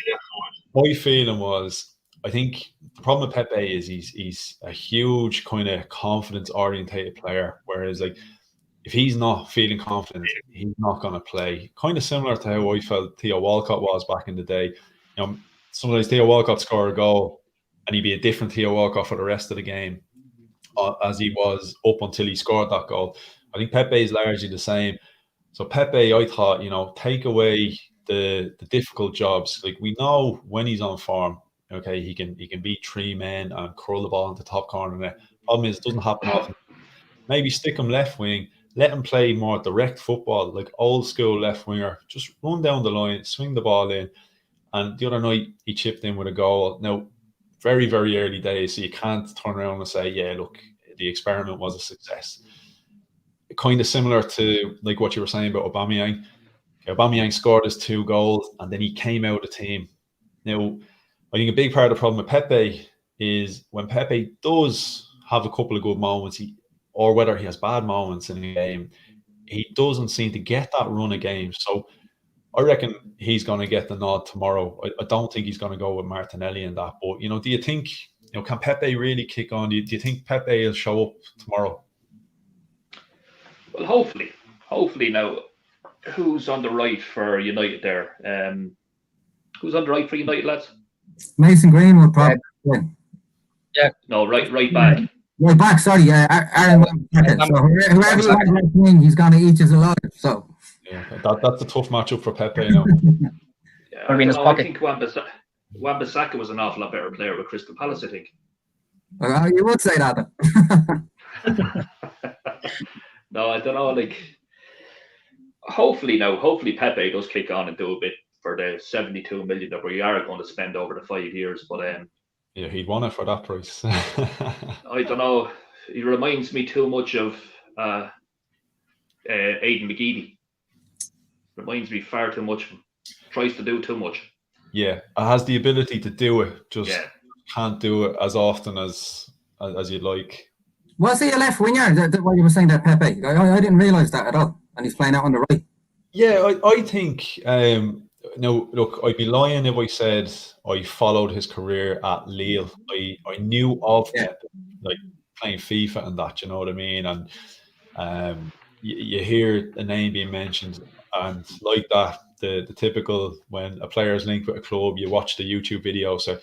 My feeling was, I think the problem with Pepe is he's a huge kind of confidence orientated player, whereas like if he's not feeling confident, he's not going to play. Kind of similar to how I felt Theo Walcott was back in the day. Sometimes Theo Walcott score a goal and he'd be a different Theo Walcott for the rest of the game as he was up until he scored that goal. I think Pepe is largely the same. So Pepe, I thought, take away the difficult jobs. Like, we know when he's on form, okay, he can beat 3 men and curl the ball into the top corner net. Problem is, it doesn't happen often. Maybe stick him left wing, let him play more direct football, like old school left winger. Just run down the line, swing the ball in. And the other night, he chipped in with a goal. Now, very, very early days, so you can't turn around and say, yeah, look, the experiment was a success. Kind of similar to like what you were saying about Aubameyang. Aubameyang scored his 2 goals, and then he came out of the team. Now, I think a big part of the problem with Pepe is when Pepe does have a couple of good moments, or whether he has bad moments in the game, he doesn't seem to get that run of games. So I reckon he's going to get the nod tomorrow. I don't think he's going to go with Martinelli and that. But, do you think, can Pepe really kick on? Do you think Pepe will show up tomorrow? Well, hopefully now. Who's on the right for United there? Who's on the right for United, lads? Mason Greenwood, probably. Yeah. No, right back. Right back, sorry. Aaron Wan-Bissaka. So whoever you want right wing, he's going to eat us alive. So. Yeah, that's a tough matchup for Pepe, Yeah, I think Wan-Bissaka was an awful lot better player with Crystal Palace, I think. You would say that. No, I don't know. Like, hopefully Pepe does kick on and do a bit for the 72 million that we are going to spend over the 5 years. But yeah, he'd want it for that price. I don't know. He reminds me too much of Aidan McGeady. Reminds me far too much. Tries to do too much. Yeah, has the ability to do it, just can't do it as often as you'd like. Was he a left winger? What you were saying there, Pepe? I didn't realise that at all. And he's playing out on the right. Yeah, I think. No, look, I'd be lying if I said I followed his career at Lille. I knew of Pepe, like playing FIFA and that. You know what I mean? And you hear a name being mentioned, and like that, the typical when a player is linked with a club, you watch the YouTube video. So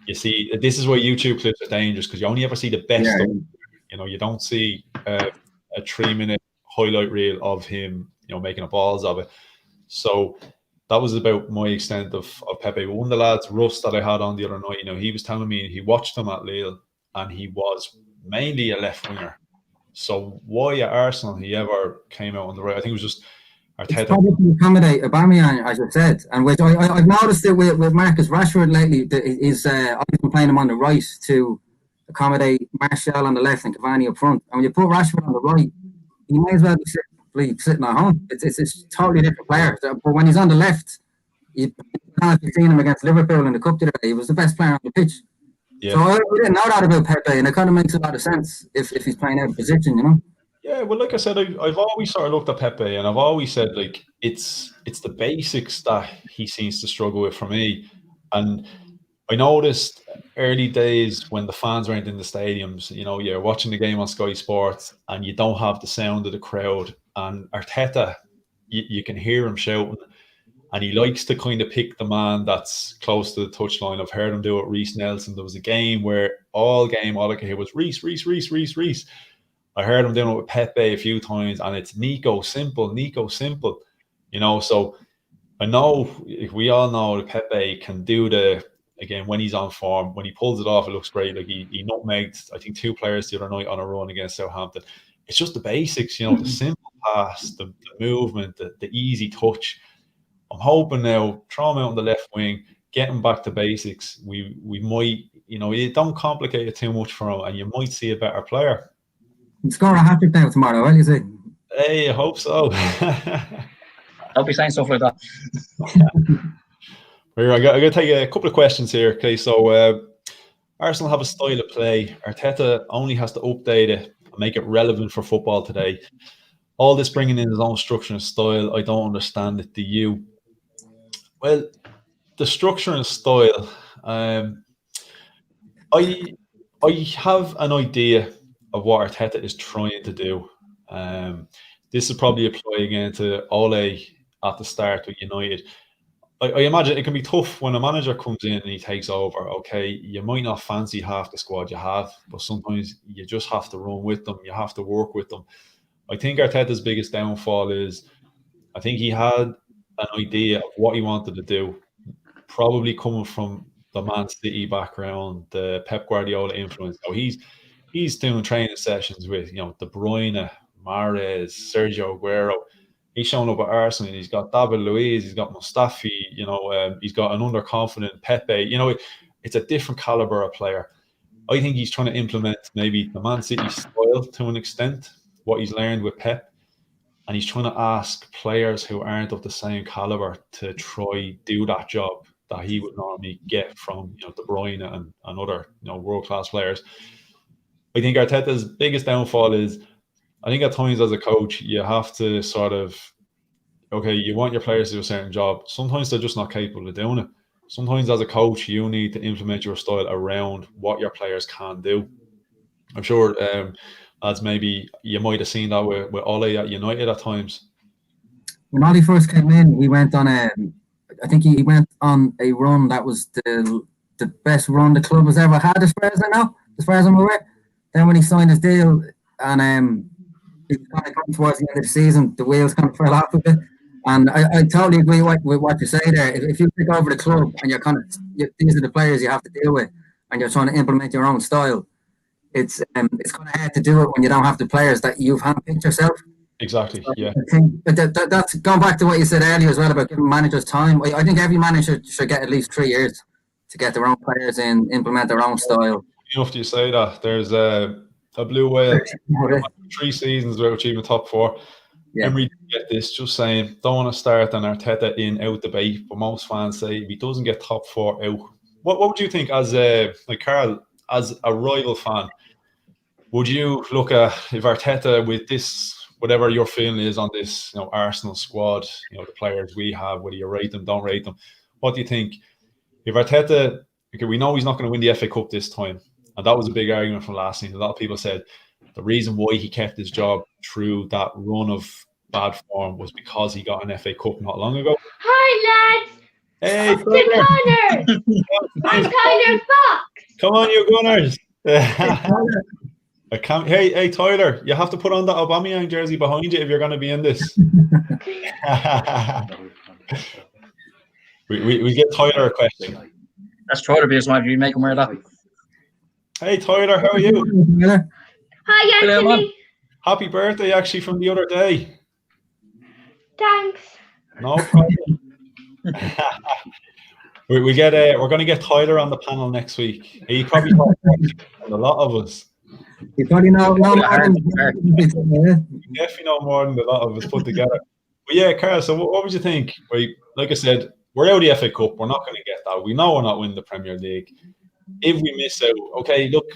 you see, this is why YouTube clips are dangerous, because you only ever see the best of him. You don't see a 3-minute highlight reel of him, making a balls of it. So that was about my extent of Pepe. One of the lads, Russ, that I had on the other night, he was telling me he watched him at Lille and he was mainly a left winger. So why at Arsenal he ever came out on the right? I think it was just Arteta. It's probably to accommodate Aubameyang, as you said, and which I've noticed it with Marcus Rashford lately. I've been playing him on the right to accommodate Martial on the left and Cavani up front. And when you put Rashford on the right, he may as well be sitting at home. It's a totally different player. But when he's on the left, you can't have seen him against Liverpool in the cup today. He was the best player on the pitch. Yeah. So I didn't know that about Pepe, and it kind of makes a lot of sense if he's playing out of position, Yeah, well, like I said, I've always sort of looked at Pepe, and I've always said, like, it's the basics that he seems to struggle with for me. And I noticed early days when the fans weren't in the stadiums, you're watching the game on Sky Sports and you don't have the sound of the crowd. And Arteta, you can hear him shouting, and he likes to kind of pick the man that's close to the touchline. I've heard him do it. Reece Nelson. There was a game where all I could hear was Reece. I heard him doing it with Pepe a few times, and it's Nico simple. So I know, we all know that Pepe can do again, when he's on form, when he pulls it off, it looks great. Like he nutmegged, I think, 2 players the other night on a run against Southampton. It's just the basics, the simple pass, the movement, the easy touch. I'm hoping now, throw him out on the left wing, get him back to basics. We might, you don't complicate it too much for him, and you might see a better player. He'll score a hat-trick now tomorrow, will you see? Hey, I hope so. Don't be saying stuff like that. I'm going to take a couple of questions here. Okay, so Arsenal have a style of play. Arteta only has to update it and make it relevant for football today. All this bringing in his own structure and style, I don't understand it. Do you? Well, the structure and style, I have an idea of what Arteta is trying to do. This will probably apply again to Ole at the start with United. I imagine it can be tough when a manager comes in and he takes over. Okay, you might not fancy half the squad you have, but sometimes you just have to run with them. You have to work with them. I think Arteta's biggest downfall is, I think he had an idea of what he wanted to do, probably coming from the Man City background, the Pep Guardiola influence. So he's doing training sessions with, De Bruyne, Mahrez, Sergio Aguero. He's showing up at Arsenal. He's got David Luiz. He's got Mustafi. He's got an underconfident Pepe. It's a different caliber of player. I think he's trying to implement maybe the Man City style to an extent, what he's learned with Pep, and he's trying to ask players who aren't of the same caliber to try do that job that he would normally get from De Bruyne and other world class players. I think Arteta's biggest downfall is, I think at times as a coach you have to sort of, you want your players to do a certain job. Sometimes they're just not capable of doing it. Sometimes as a coach you need to implement your style around what your players can do. I'm sure as maybe you might have seen that with Ole at United at times. When Ole first came in, he went on I think he went on a run that was the best run the club has ever had, as far as I'm aware. Then when he signed his deal and it was kind of coming towards the end of the season, the wheels kind of fell off a bit. And I totally agree with what you say there. If you take over the club and these are the players you have to deal with, and you're trying to implement your own style, it's kind of hard to do it when you don't have the players that you've handpicked yourself. Exactly. So yeah. I think that's going back to what you said earlier as well about giving managers time. I think every manager should get at least 3 years to get their own players in, implement their own style. After you say that, there's a blue whale 3 seasons without achieving the top 4. Yeah. Emery didn't get this, just saying, don't want to start an Arteta in-out debate, but most fans say if he doesn't get top 4 out. What would you think as Carl, as a rival fan, would you look at if Arteta with this, whatever your feeling is on this, Arsenal squad, the players we have, whether you rate them, don't rate them, what do you think? If Arteta, we know he's not going to win the FA Cup this time, and that was a big argument from last season. A lot of people said the reason why he kept his job through that run of bad form was because he got an FA Cup not long ago. Hi, lads. Hey, Connors. I'm Tyler Fox. Come on, you Gunners. Hey, Tyler, you have to put on that Aubameyang jersey behind you if you're going to be in this. we get Tyler a question. That's Tyler because you make him wear that. Hey, Tyler, how are you? Hi, Anthony. Happy birthday, actually, from the other day. Thanks. No problem. We're going to get Tyler on the panel next week. He probably knows a lot of us. You probably know more than definitely know more than a lot of us put together. But yeah, Carl, so what would you think? Like I said, we're out of the FA Cup. We're not going to get that. We know we're not winning the Premier League. If we miss out, okay, look,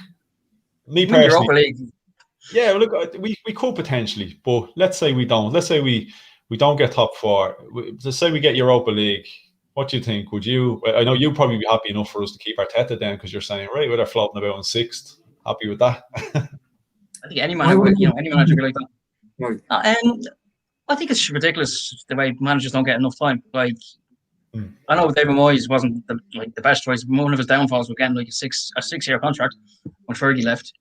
me personally, yeah, look, we could potentially, but let's say we don't. Let's say we don't get top 4. Let's say we get Europa League. What do you think? Would you? I know you'd probably be happy enough for us to keep Arteta down because you're saying, right, we're floating about in 6th. Happy with that? I think any manager would be like that. I think it's ridiculous the way managers don't get enough time. Like, I know David Moyes wasn't the best choice. One of his downfalls was getting like a 6-year contract when Fergie left.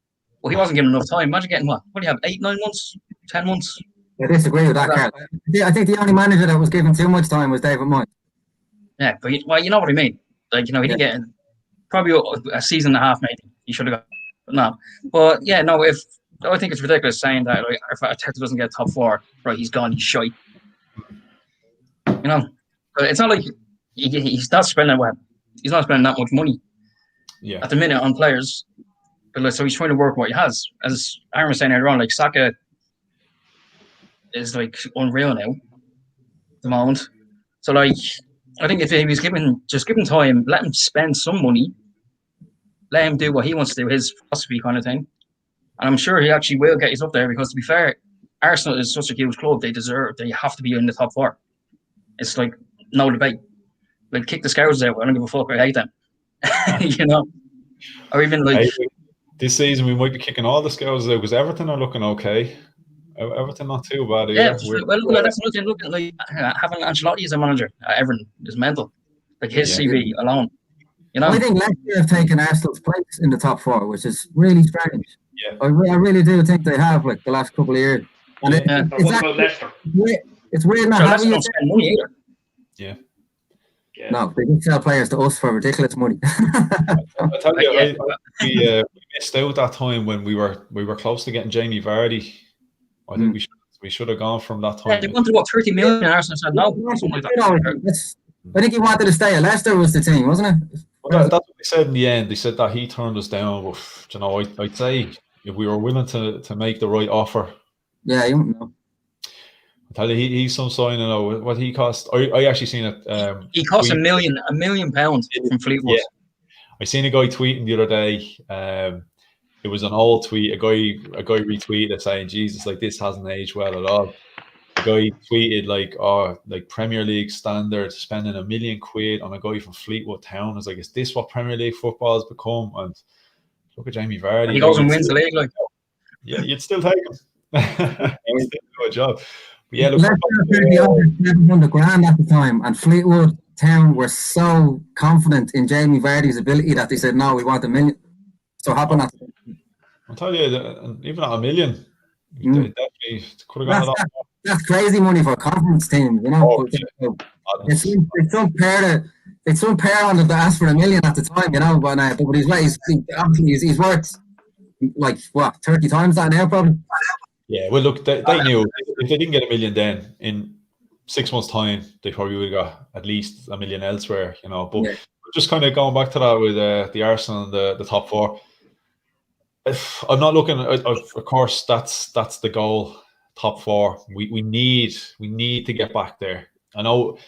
Well, he wasn't given enough time. Imagine getting what do you have, 8, 9 months, 10 months? I disagree with that, Carl. I think the only manager that was given too much time was David Moyes. Yeah, but you know what I mean. Like, he didn't get probably a season and a half, maybe. He should have got, but no. But yeah, no. I think it's ridiculous saying that if Arteta doesn't get top 4, right, he's gone, he's shite. But it's not like he's not spending that much money. Yeah. At the minute on players. But so he's trying to work what he has. As Aaron was saying earlier on, like Saka is like unreal now at the moment. So like I think if he was given time, let him spend some money, let him do what he wants to do, his philosophy kind of thing. And I'm sure he actually will get us up there because to be fair, Arsenal is such a huge club, they have to be in the top 4. It's like no debate. Like kick the Scousers out, I don't give a fuck, I hate them. Or even like this season we might be kicking all the Scousers out because Everton are looking okay. Everton not too bad. Yeah, well, that's nothing. Looking like having Ancelotti as a manager at Everton is mental. Like his CV alone. I think Leicester have taken Arsenal's place in the top 4, which is really strange. Yeah, I really do think they have, like the last couple of years. And Leicester? it's weird not Leicester having don't spend money either. Yeah. No, they did sell players to us for ridiculous money. I tell you, Yeah. we missed out that time when we were close to getting Jamie Vardy. I think we should have gone from that Yeah, time. they wanted what 30 million, and Arsenal said no. Or something like that. I think he wanted to stay at Leicester was the team, wasn't it? Well, that's what they said in the end. They said that he turned us down. But you know, I'd say if we were willing to make the right offer. Yeah, you don't know. I tell you, he's some sign. I know what he cost. I actually seen it. He cost tweet. £1 million from Fleetwood. Yeah. I seen a guy tweeting the other day. It was an old tweet. A guy retweeted it saying, "Jesus, like this hasn't aged well at all." The guy tweeted like Premier League standard, spending £1 million on a guy from Fleetwood Town. I was like, is this what Premier League football has become? And look at Jamie Vardy. And he goes and wins the league, like. Yeah, you'd still take him. He'd still do a job. But yeah, look, £700,000 at the time, and Fleetwood Town were so confident in Jamie Vardy's ability that they said, "No, we want $1 million." So happened that. I'll tell you, even at $1 million, they definitely could have gone a lot more. That's crazy money for a conference team, you know. It's some pair on the ask for $1 million at the time, you know. But he's worth like what 30 times that now, probably. Yeah, well, look, they knew if they didn't get $1 million then, in 6 months' time, they probably would have got at least $1 million elsewhere, you know. But just kind of going back to that with the Arsenal and the top four. I'm not looking. Of course, that's the goal. Top four. We need to get back there. I know,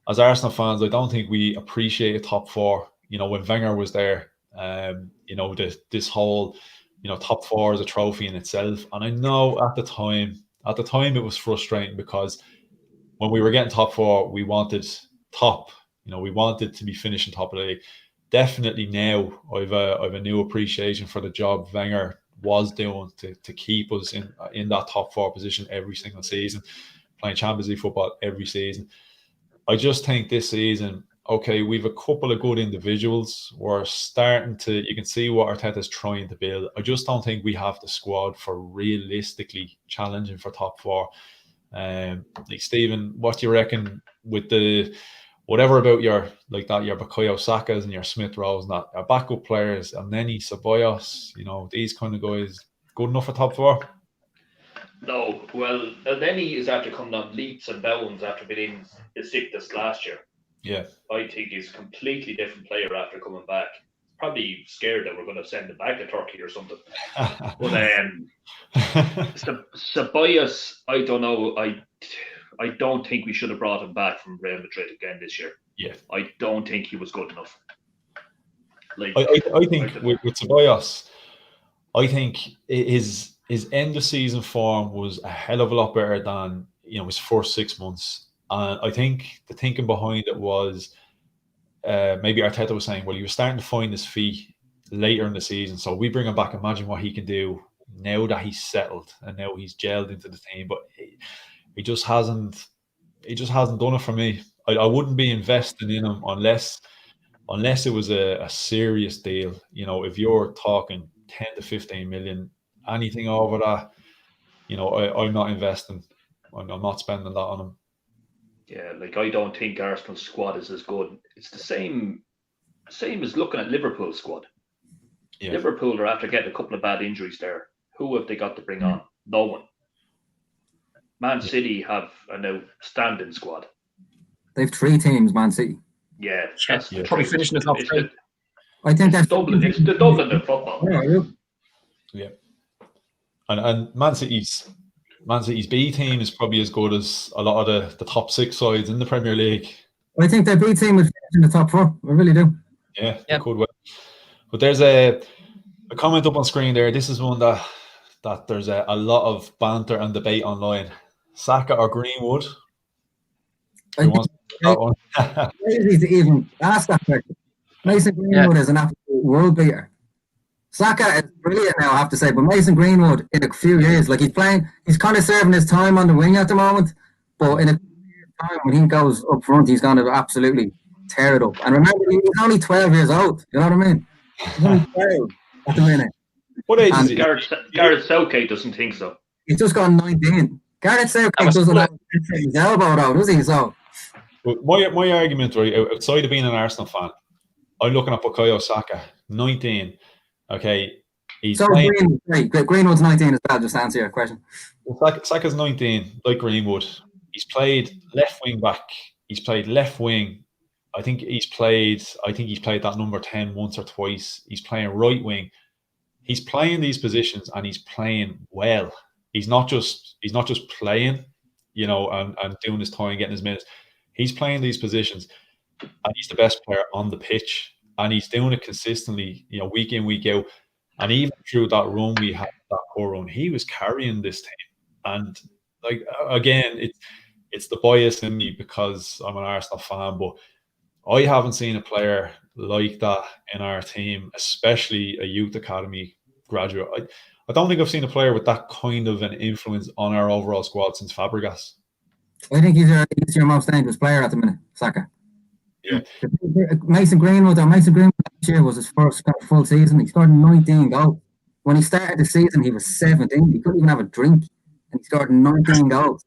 as Arsenal fans, I don't think we appreciate a top four. You know, when Wenger was there, you know, this whole, you know, top four is a trophy in itself. And I know at the time it was frustrating because when we were getting top four, we wanted top. You know, we wanted to be finishing top of the league. Definitely now, I've a new appreciation for the job Wenger was doing to keep us in that top four position every single season, playing Champions League football every season. I just think this season, okay, we've a couple of good individuals. We're starting to, you can see what Arteta's trying to build. I just don't think we have the squad for realistically challenging for top four. Like Stephen, what do you reckon with the whatever about your Bukayo Sakas and your Smith Rowes and that, our backup players, and Nenny, Ceballos, you know, these kind of guys, good enough for top four? No, well, Nenny is after coming on leaps and bounds after being in the sickness last year. Yeah. I think he's a completely different player after coming back. Probably scared that we're going to send him back to Turkey or something. But Ceballos, I don't know. I don't think we should have brought him back from Real Madrid again this year. Yeah. I don't think he was good enough. Like I think with Ceballos, I think his end of season form was a hell of a lot better than, you know, his first 6 months. And I think the thinking behind it was maybe Arteta was saying, well, he was starting to find his feet later in the season. So we bring him back, imagine what he can do now that he's settled and now he's gelled into the team. But he just hasn't done it for me. I wouldn't be investing in him unless it was a serious deal. You know, if you're talking 10 to 15 million, anything over that, you know, I'm not investing. I'm not spending that on him. Yeah, like I don't think Arsenal's squad is as good. It's the same as looking at Liverpool's squad. Yeah. Liverpool are after getting a couple of bad injuries there. Who have they got to bring on? No one. Man City have an outstanding squad. They've 3 teams, Man City. Yeah, probably finishing the top 3. I think that's Dublin. It's the Dublin of football. Yeah. And Man City's B team is probably as good as a lot of the top 6 sides in the Premier League. I think their B team would finish in the top 4. I really do. Yeah, they could well. But there's a comment up on screen there. This is one that there's a lot of banter and debate online. Saka or Greenwood? Who wants that one? Crazy to even ask that question. Mason Greenwood is an absolute world beater. Saka is brilliant now, I have to say, but Mason Greenwood in a few years, like he's kind of serving his time on the wing at the moment, but in a few years' time when he goes up front, he's going to absolutely tear it up. And remember, he's only 12 years old, you know what I mean? He's only 12 at the minute. What age is he? Gareth Southgate doesn't think so. He's just gone 19. Gareth Southgate doesn't have his elbow though, does he? So But my argument, right, outside of being an Arsenal fan, I'm looking at Bukayo Saka, 19. Okay, he's So playing. Greenwood's 19 as well. Just to answer your question. Saka's 19, like Greenwood. He's played left wing back. He's played left wing. I think he's played that number 10 once or twice. He's playing right wing. He's playing these positions and he's playing well. He's not just playing, and doing his time, getting his minutes. He's playing these positions, and he's the best player on the pitch, and he's doing it consistently, week in, week out. And even through that run we had, that core run, he was carrying this team. And again, it's the bias in me because I'm an Arsenal fan, but I haven't seen a player like that in our team, especially a youth academy graduate. I don't think I've seen a player with that kind of an influence on our overall squad since Fabregas. I think he's your most dangerous player at the minute, Saka. Yeah. Mason Greenwood last year was his first full season. He scored 19 goals. When he started the season, he was 17. He couldn't even have a drink, and he scored 19 goals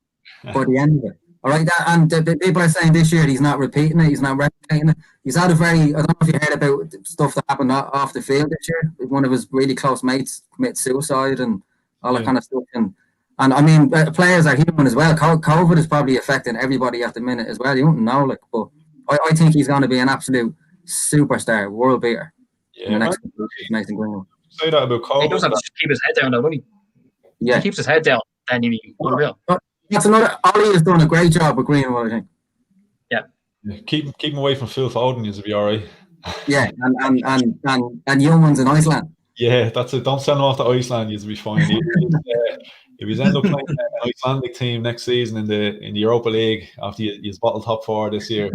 for the end of it. All right, and the people are saying this year he's not repeating it, he's not replicating it. He's had I don't know if you heard about stuff that happened off the field this year. One of his really close mates committed suicide and all that kind of stuff. And I mean, players are human as well. COVID is probably affecting everybody at the minute as well. You don't know, but I think he's going to be an absolute superstar, world beater in the next couple of years. Mason Greenwood. Say that about COVID. He does have to keep his head down, though, doesn't he? Yeah, he keeps his head down, then he'll be unreal. That's another. Ollie has done a great job with Greenwood, I think. Yeah, keep him away from Phil Foden. You'll be all right. Yeah, and young ones in Iceland. Yeah, that's it. Don't send him off to Iceland. You'll be fine. If he's end up playing an Icelandic team next season in the Europa League after he's bottled top 4 this year.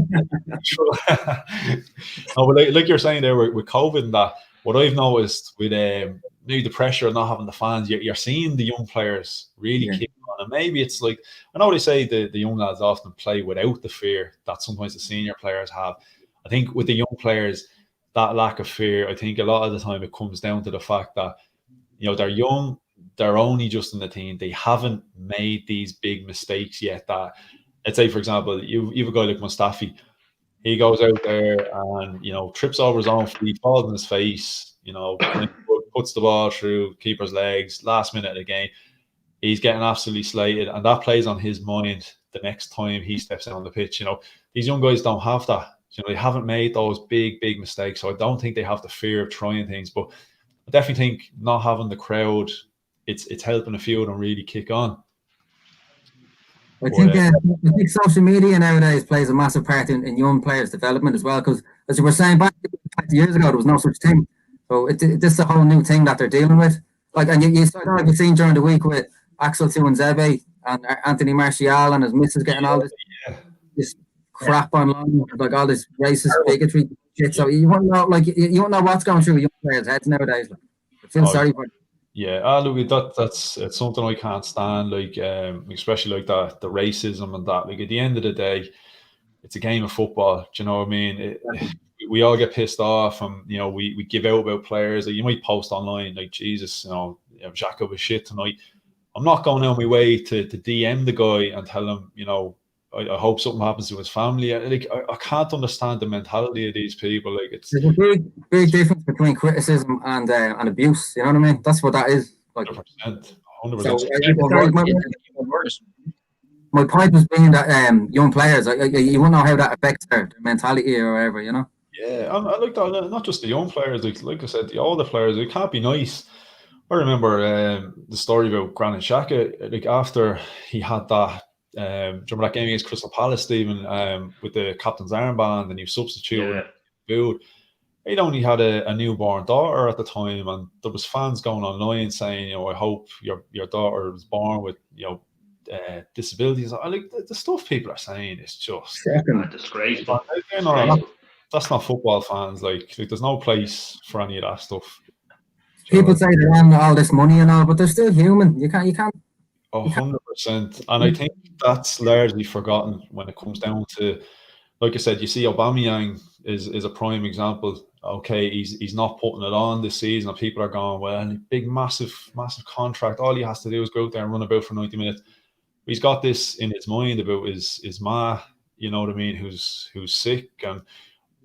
No, but like you're saying there with COVID and that, what I've noticed with maybe the pressure of not having the fans, you're seeing the young players really kick on. And maybe it's like, I know they say the young lads often play without the fear that sometimes the senior players have. I think with the young players, that lack of fear, I think a lot of the time it comes down to the fact that, they're young, they're only just in the team. They haven't made these big mistakes yet that, let's say, for example, you've a guy like Mustafi. He goes out there and, trips over his own feet, falls on his face, puts the ball through keeper's legs, last minute of the game. He's getting absolutely slated, and that plays on his mind the next time he steps out on the pitch. These young guys don't have that. They haven't made those big mistakes, so I don't think they have the fear of trying things. But I definitely think not having the crowd, it's helping a few of them really kick on. I think social media nowadays plays a massive part in young players' development as well, because as you were saying, back 20 years ago, there was no such thing. So this is a whole new thing that they're dealing with. And you've seen during the week with Axel Tuanzebe and Anthony Martial and his missus getting all this crap online, like all this racist bigotry shit. So you won't know, you won't know what's going through young players' heads nowadays. I feel sorry for them. Yeah, look, that's it's something I can't stand. Especially like that, the racism and that. Like at the end of the day, it's a game of football. Do you know what I mean? We all get pissed off, and we give out about players. Like, you might post online like, Jesus, Xhaka was shit tonight. I'm not going out my way to DM the guy and tell him, I hope something happens to his family. I can't understand the mentality of these people. There's a big difference between criticism and abuse. You know what I mean? That's what that is. 100%. My point was being that young players, you won't know how that affects their mentality or whatever. Yeah, I like that. Not just the young players. Like I said, the older players. It can't be nice. I remember the story about Granit Xhaka. After he had that. Do you remember that game against Crystal Palace, Stephen, with the captain's armband and you substitute food? He'd only had a newborn daughter at the time, and there was fans going online saying, I hope your daughter was born with disabilities. I like the stuff people are saying is just disgraceful. That's not football fans. Like there's no place for any of that stuff. People say they're on all this money and all, but they're still human. You can't. 100%, and I think that's largely forgotten when it comes down to, like I said, you see Aubameyang is a prime example. Okay, he's not putting it on this season, and people are going, well, big massive contract. All he has to do is go out there and run about for 90 minutes. He's got this in his mind about his ma you know what I mean, who's sick, and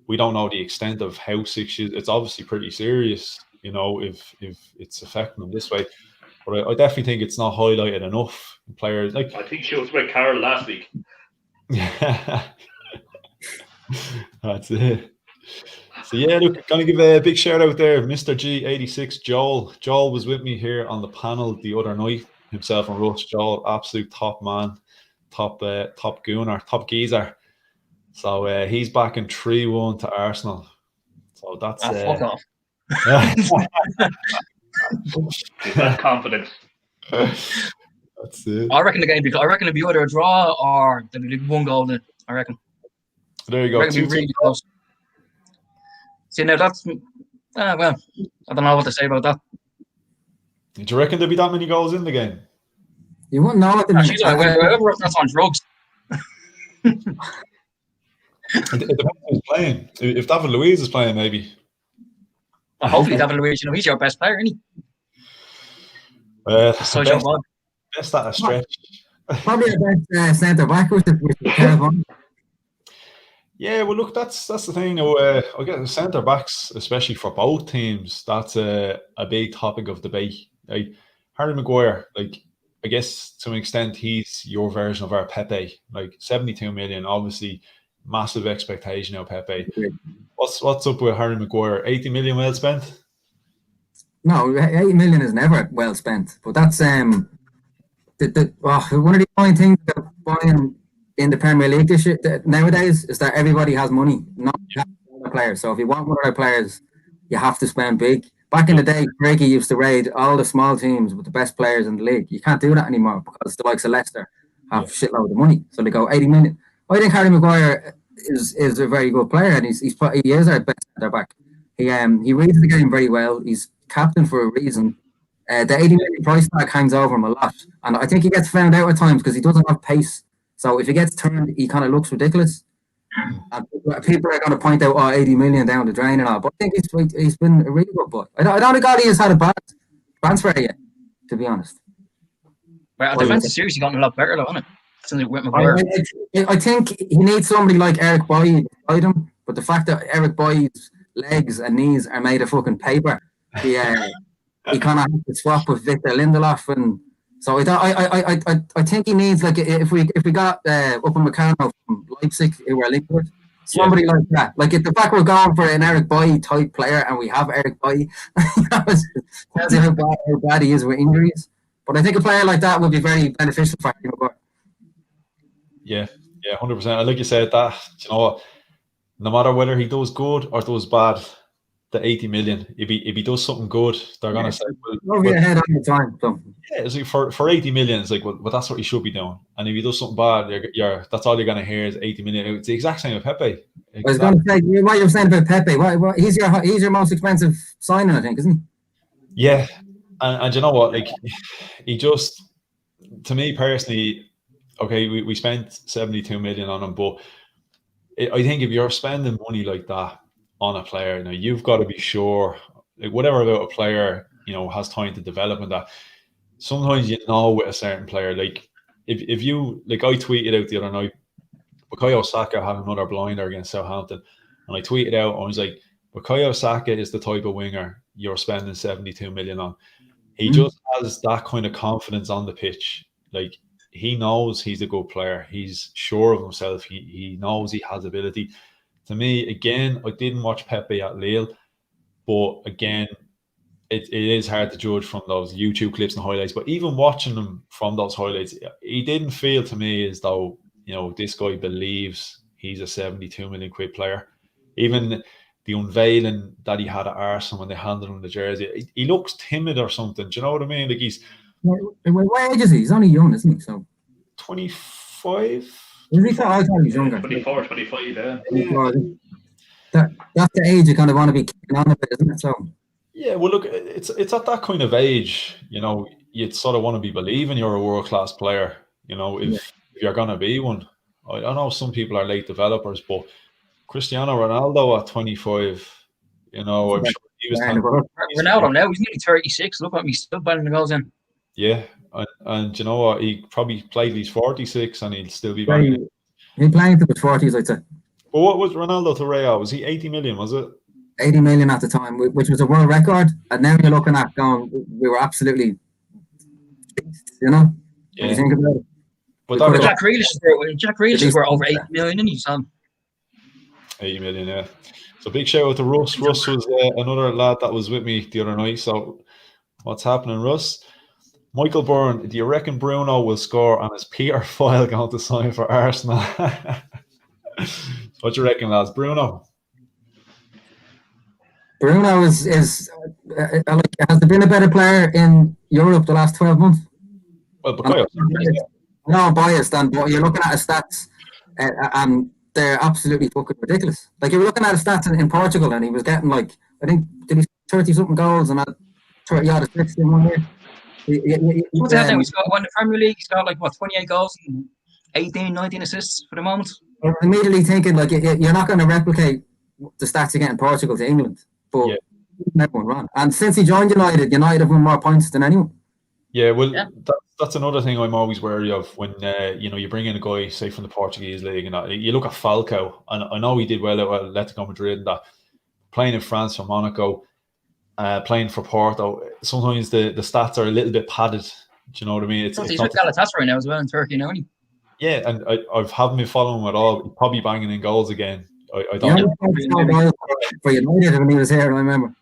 we don't know the extent of how sick she is. It's obviously pretty serious, you know, if it's affecting them this way. But I definitely think it's not highlighted enough. Players like I think she was with Carol last week. Yeah, that's it. So yeah, look, gonna give a big shout out there, Mr. G86 Joel. Joel was with me here on the panel the other night. Himself and Rush. Joel, absolute top man, top gooner, top geezer. So he's back in 3-1 to Arsenal. So that's fuck off. He's that confident. That's it. I reckon it'll be either a draw or there'll be one goal in. I reckon. There you go. It'll be really close. See, now that's well, I don't know what to say about that. Do you reckon there'll be that many goals in the game? You wouldn't know it. Actually, whoever that's on drugs. It depends who's playing. If David Luiz is playing, maybe. Well, hopefully, David Luiz, he's your best player, isn't he? Best at a stretch. Probably the best centre back with the Yeah, well, look, that's the thing. I guess centre backs, especially for both teams, that's a big topic of debate. Like Harry Maguire, like I guess to an extent, he's your version of our Pepe. Like 72 million, obviously, massive expectation of Pepe. What's up with Harry Maguire? 80 million well spent? No, 80 million is never well spent. But that's one of the only things about buying in the Premier League this year, nowadays, is that everybody has money, not other players. So if you want one of our players, you have to spend big. Back in the day, Craigie used to raid all the small teams with the best players in the league. You can't do that anymore because the likes of Leicester have shitload of money. So they go 80 million. I think Harry Maguire is a very good player, and he is our best centre back. He reads the game very well. He's captain for a reason. The 80 million price tag hangs over him a lot, and I think he gets found out at times because he doesn't have pace. So if he gets turned, he kind of looks ridiculous. And people are going to point out, 80 million down the drain and all. But I think he's been a really good boy. I don't think Ali has had a bad transfer yet, to be honest. Well, our defense is seriously gotten a lot better, though, hasn't it? Since with Maguire. I think he needs somebody like Eric Boyd beside him. But the fact that Eric Boyd's legs and knees are made of fucking paper, he kind of has to swap with Victor Lindelof, and so I think he needs, like, if we got Upamecano from Leipzig who we're linked with, somebody like that. Like, if the fact we're going for an Eric Boyd type player and we have Eric Boyd, tells you how bad he is with injuries. But I think a player like that would be very beneficial for him. Yeah, 100%. Like you said, that, you know, no matter whether he does good or does bad, the 80 million, if he does something good, they're gonna say, well, ahead all the time. So. Yeah, it's like for 80 million, it's like, well, that's what he should be doing. And if he does something bad, that's all you're gonna hear is 80 million. It's the exact same with Pepe. I was going to say what you were saying about Pepe. He's your most expensive signing, I think, isn't he? Yeah, and you know what? Like, he just, to me personally, okay, we spent 72 million on him, but I think if you're spending money like that on a player, you know, you've got to be sure, like, whatever about a player, you know, has time to develop, and that sometimes, you know, with a certain player, like if you, like, I tweeted out the other night, Bukayo Saka had another blinder against Southampton, and I tweeted out, I was like, Bukayo Saka is the type of winger you're spending 72 million on. He just has that kind of confidence on the pitch. Like, he knows he's a good player. He's sure of himself. He knows he has ability. To me, again, I didn't watch Pepe at Lille, but again, it is hard to judge from those YouTube clips and highlights. But even watching him from those highlights, he didn't feel to me as though, you know, this guy believes he's a 72 million quid player. Even the unveiling that he had at Arsenal when they handed him the jersey, he looks timid or something. Do you know what I mean? Like, he's... What age is he? He's only young, isn't he? So 25? Is he? I thought he was younger. 24, 25, yeah. That's the age you kind of want to be kicking on a bit, isn't it? So yeah, well, look, it's at that kind of age, you know, you'd sort of want to be believing you're a world-class player, you know, if you're going to be one. I know some people are late developers, but Cristiano Ronaldo at 25, you know, I'm sure he was... Ronaldo now, he's nearly 36. Look at me, still banging the goals in. Yeah, and you know what? He probably played till he's 46 and he'll still be banging. He playing to the 40s, I'd say. But what was Ronaldo to Real? Was he 80 million, was it? 80 million at the time, which was a world record. And now you're looking at going, we were absolutely, you know, when you think about it. But But Jack Grealish is worth over 80 million, and he's on 80 million, yeah. So big shout out to Russ. Russ was another lad that was with me the other night. So what's happening, Russ? Michael Byrne, do you reckon Bruno will score and is Peter Foyle going to sign for Arsenal? What do you reckon, lads? Bruno is like, has there been a better player in Europe the last 12 months? Well, Bukayo. No, biased, but you're looking at his stats and they're absolutely fucking ridiculous. Like, you were looking at his stats in Portugal and he was getting, like, I think, did he 30-something goals and had 30-odd assists in 1 year? What's that thing? He's got won the Premier League. He's got, like, what, 28 goals and 18, 19 assists for the moment. I'm immediately thinking, like, you're not going to replicate the stats you get in Portugal to England, but never went wrong. And since he joined United have won more points than anyone. Yeah, well, that's another thing I'm always wary of when you bring in a guy, say, from the Portuguese league, and you look at Falcao, and I know he did well at Atletico Madrid, and that playing in France for Monaco, playing for Porto. Sometimes the stats are a little bit padded. Do you know what I mean? He's with Galatasaray now as well in Turkey, now, isn't he? Yeah, and I haven't been following him at all. He's probably banging in goals again. I don't. For United when he was here, I remember.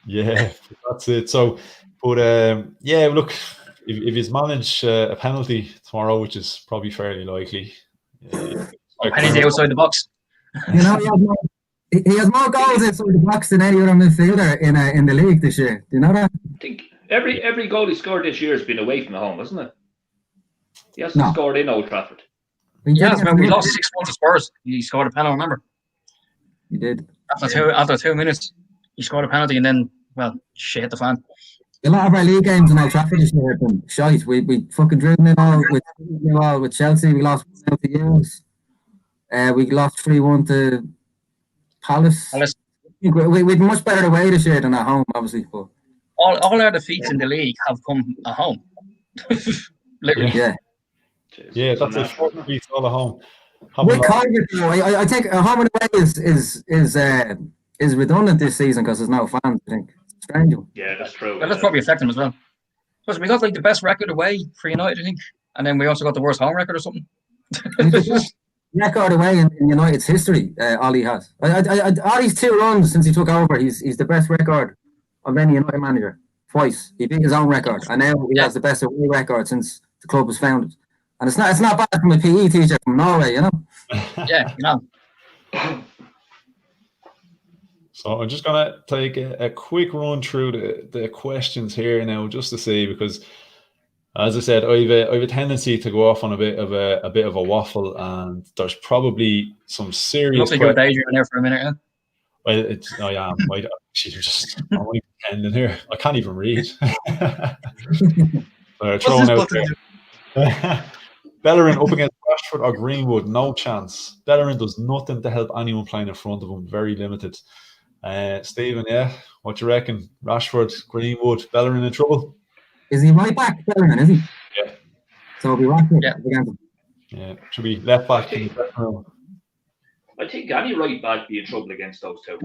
Yeah, that's it. So, but look, if he's managed a penalty tomorrow, which is probably fairly likely, penalty outside the box. You know, he has more goals inside the box than any other midfielder in the league this year. Do you know that? I think every goal he scored this year has been away from the home, hasn't it? He hasn't scored in Old Trafford. Yeah, when we lost 6-1 to Spurs, he scored a penalty, remember? He did. After 2 minutes, he scored a penalty and then, well, shit the fan. A lot of our league games in Old Trafford this year have been shite. We fucking drew it all with Chelsea. We lost 1-0 to Yales. We lost 3-1 to Palace. We'd much better away this year than at home, obviously. But all our defeats in the league have come at home. Literally. Yeah. Yeah, that's a short beat all at home. With coyg, though, I think home and away is redundant this season because there's no fans. I think it's strange. Yeah, that's true. Well, that's probably affecting them as well. Because we got like the best record away for United, I think, and then we also got the worst home record or something. Record away in United's history, Ollie has. Ollie's 2 runs since he took over. He's the best record of any United manager. Twice he beat his own record, and now he has the best away record since the club was founded. And it's not bad from a PE teacher from Norway, you know. Yeah, you know. So I'm just gonna take a quick run through the questions here now, just to see, because as I said, I've a tendency to go off on a bit of a waffle, and there's probably some serious. Looks like you're daydreaming there for a minute, yeah. Well, I am. I'm only pretending here. I can't even read. Throwing out there. Bellerin up against Rashford or Greenwood, no chance. Bellerin does nothing to help anyone playing in front of him. Very limited. Stephen, what do you reckon? Rashford, Greenwood, Bellerin in trouble? Is he right back, Bellerin, is he? Yeah. So it'll be Rashford against him. Yeah, should be left back. I think any right back be in trouble against those two.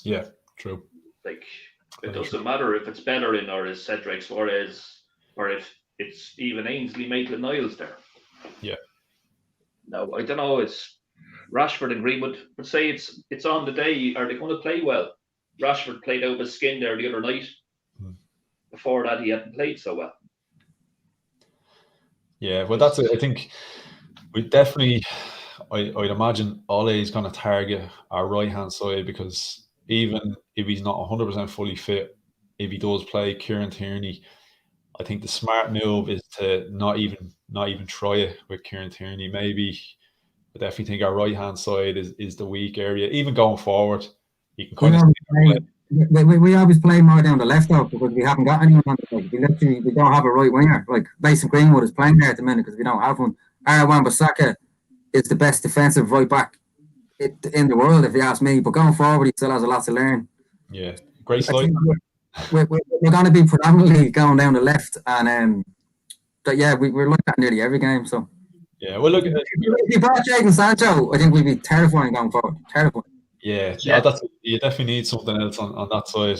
Yeah, true. Like, it doesn't matter if it's Bellerin or it's Cedric Suarez or if it's even Ainsley Maitland-Niles there. Yeah. No, I don't know. It's Rashford and Greenwood. But say it's on the day. Are they going to play well? Rashford played out of his skin there the other night. Before that, he hadn't played so well. Yeah, well, that's it. I think we definitely. I'd imagine Ole is going to target our right-hand side, because even if he's not 100% fully fit, if he does play Kieran Tierney, I think the smart move is to not even try it with Kieran Tierney. Maybe I definitely think our right-hand side is the weak area. Even going forward, you can kind of... We always play more down the left out because we haven't got anyone on the right. We don't have a right winger. Like Mason Greenwood is playing there at the minute because we don't have one. Wan-Bissaka is the best defensive right back in the world, if you ask me. But going forward, he still has a lot to learn. Yeah, great slide. We're going to be predominantly going down the left, and we're like that nearly every game. So Yeah, well, look, If you brought Jadon Sancho, I think we'd be terrifying going forward. Terrifying. yeah, Yeah. that's you definitely need something else on that side.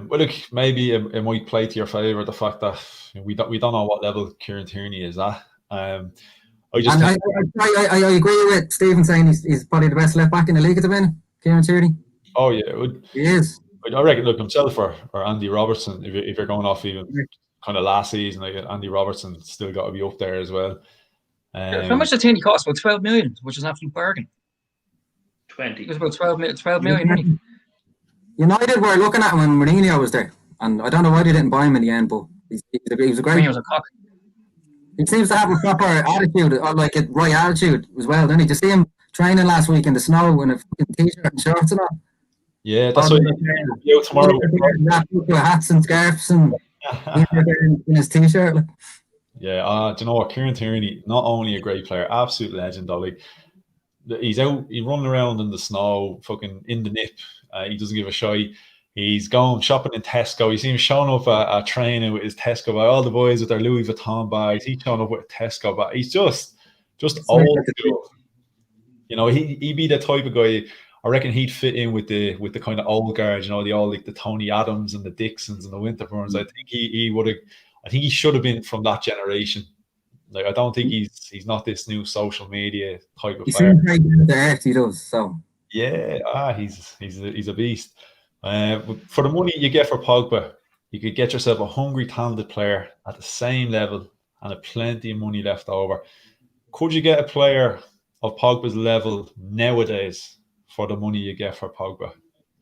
Well, look, maybe it might play to your favour the fact that we don't know what level Kieran Tierney is at. I just And think, I agree with Stephen saying he's probably the best left back in the league at the minute. Kieran Tierney. oh yeah, it would, He is. I reckon, look, himself or Andy Robertson, if you're going off even kind of last season, like Andy Robertson still got to be up there as well. How much did Tierney cost? About 12 million, which is an absolute bargain. 20. It was about 12 million, really. United were looking at him when Mourinho was there, and I don't know why they didn't buy him in the end, but he was a great. Mourinho was a cock. He seems to have a proper attitude, like a right attitude as well. Don't he? To see him training last week in the snow in a fucking t-shirt and shorts and all. Yeah, that's what he'll be out tomorrow. With hats and scarves and in his t-shirt. Yeah, do you know what? Kieran Tierney, not only a great player, absolute legend, though. Like, he's running around in the snow, fucking in the nip. He doesn't give a shite. He's going shopping in Tesco. You see him showing up at training with his Tesco bag. All the boys with their Louis Vuitton bags. He's showing up with a Tesco bag. He's just old school. You know, he'd be the type of guy. I reckon he'd fit in with the kind of old guard. You know, the all like the Tony Adams and the Dixons and the Winterburns. I think he would have. I think he should have been from that generation. Like, I don't think he's not this new social media type of player. He seems very good at he does. So yeah, he's a beast. For the money you get for Pogba, you could get yourself a hungry, talented player at the same level and have plenty of money left over. Could you get a player of Pogba's level nowadays for the money you get for Pogba?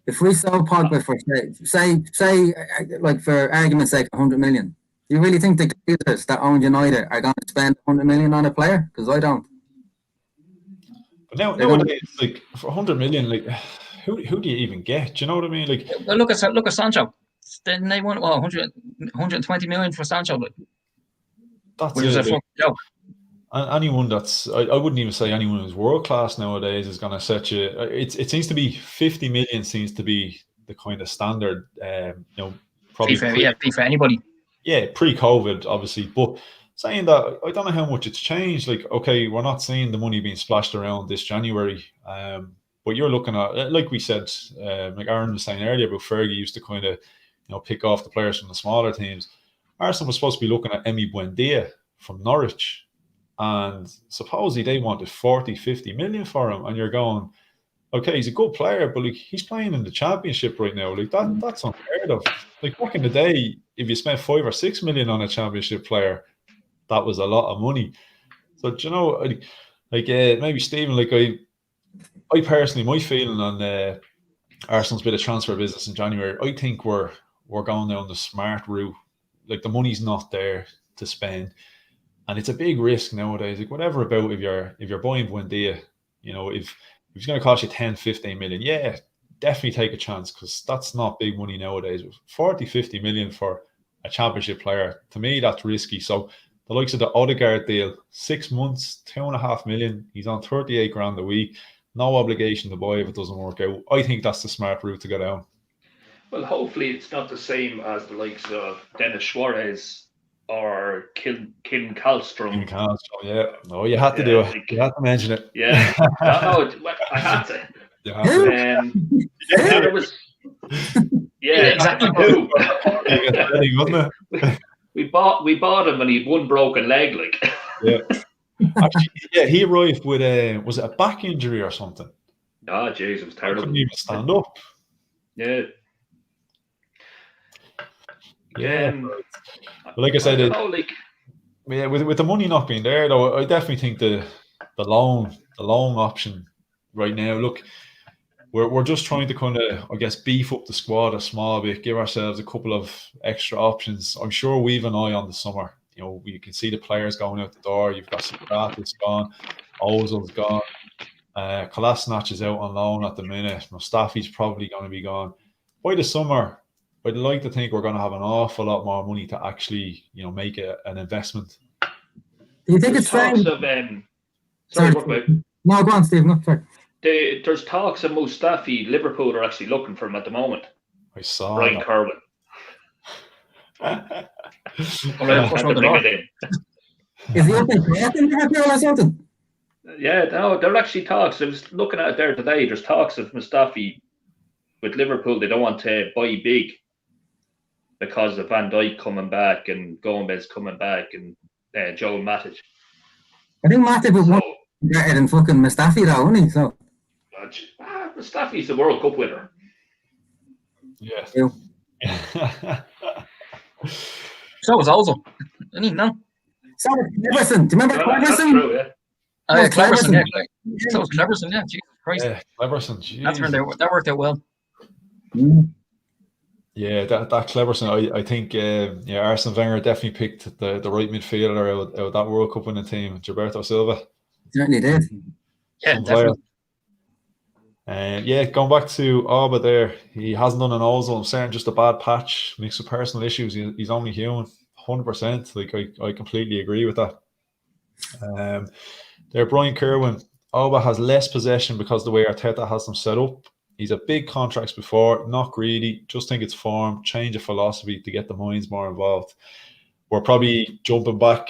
if we sold Pogba for say like for argument's sake 100 million, do you really think the leaders that own United are going to spend 100 million on a player? Because I don't. But nowadays, like for 100 million, like who do you even get? Do you know what I mean? Like, well, look at Sancho. Then they want 120 million for Sancho. Like, that's which is a fucking joke. Anyone that's I wouldn't even say anyone who's world class nowadays is going to set you. It seems to be 50 million seems to be the kind of standard. Probably for anybody. Yeah, pre-COVID, obviously, but saying that, I don't know how much it's changed. Like, okay, we're not seeing the money being splashed around this January, but you're looking at, like we said, like Aaron was saying earlier about Fergie used to kind of, pick off the players from the smaller teams. Arsenal was supposed to be looking at Emi Buendia from Norwich, and supposedly they wanted 40, 50 million for him, and you're going, okay, he's a good player, but like he's playing in the Championship right now. Like that's unheard of. Like back in the day, if you spent 5 or 6 million on a Championship player, that was a lot of money. So maybe Stephen, like I personally, my feeling on Arsenal's bit of transfer business in January, I think we're going down the smart route. Like the money's not there to spend, and it's a big risk nowadays. Like whatever about if you're buying Buendia, if it's going to cost you 10, 15 million, yeah, definitely take a chance because that's not big money nowadays. 40, 50 million for a Championship player, to me, that's risky. So the likes of the Odegaard deal, 6 months, 2.5 million. He's on 38 grand a week. No obligation to buy if it doesn't work out. I think that's the smart route to go down. Well, hopefully it's not the same as the likes of Dennis Suarez or Kim Kallstrom. Kim Kallstrom, yeah. No, you had to do it. You had to mention it. Yeah. No, I had to. There was. Yeah, exactly. Wasn't it? We bought him and he had one broken leg, like. Yeah. Actually, yeah, he arrived with was it a back injury or something? Ah, jeez, it was terrible. Couldn't even stand up. Yeah. Yeah. Like I said, with the money not being there, though, I definitely think the loan option right now. Look, we're just trying to kind of, I guess, beef up the squad a small bit, give ourselves a couple of extra options. I'm sure we've an eye on the summer. You can see the players going out the door. You've got Sokratis gone, Ozil's gone, Kolasinac is out on loan at the minute. Mustafi's probably going to be gone. By the summer, I'd like to think we're going to have an awful lot more money to actually, make an investment. Do you think it's talks of sorry, what about? No, go on, Steve. No, sorry. There's talks of Mustafi. Liverpool are actually looking for him at the moment. I saw Brian Kerwin. Is he up in Cork in Liverpool or something? Yeah, no, there are actually talks. I was looking at it there today. There's talks of Mustafi with Liverpool. They don't want to buy big because of Van Dijk coming back and Gomez coming back and Joel Matic. I think Matip would So, want better than fucking Mustafi though, wouldn't he? So Mustafi's the World Cup winner. Yeah. So was Ozil. Didn't he? No. So was Cleverson. Do you remember That's Cleverson? true, yeah. Oh, yeah, Cleverson. Cleverson. Yeah. So was Cleverson. Yeah. Jesus Christ. Yeah, Cleverson. Jeez. That worked out well. Yeah, that Cleverson. I think Arsene Wenger definitely picked the right midfielder out of that World Cup winning team, Gilberto Silva. Certainly did. Yeah, Some definitely. Going back to Alba there, he hasn't done an Ozil. I'm saying just a bad patch, mixed with personal issues. He's only human, 100%. Like I completely agree with that. There, Brian Kerwin. Alba has less possession because the way Arteta has them set up. He's had big contracts before, not greedy. Just think it's form, change of philosophy to get the minds more involved. We're probably jumping back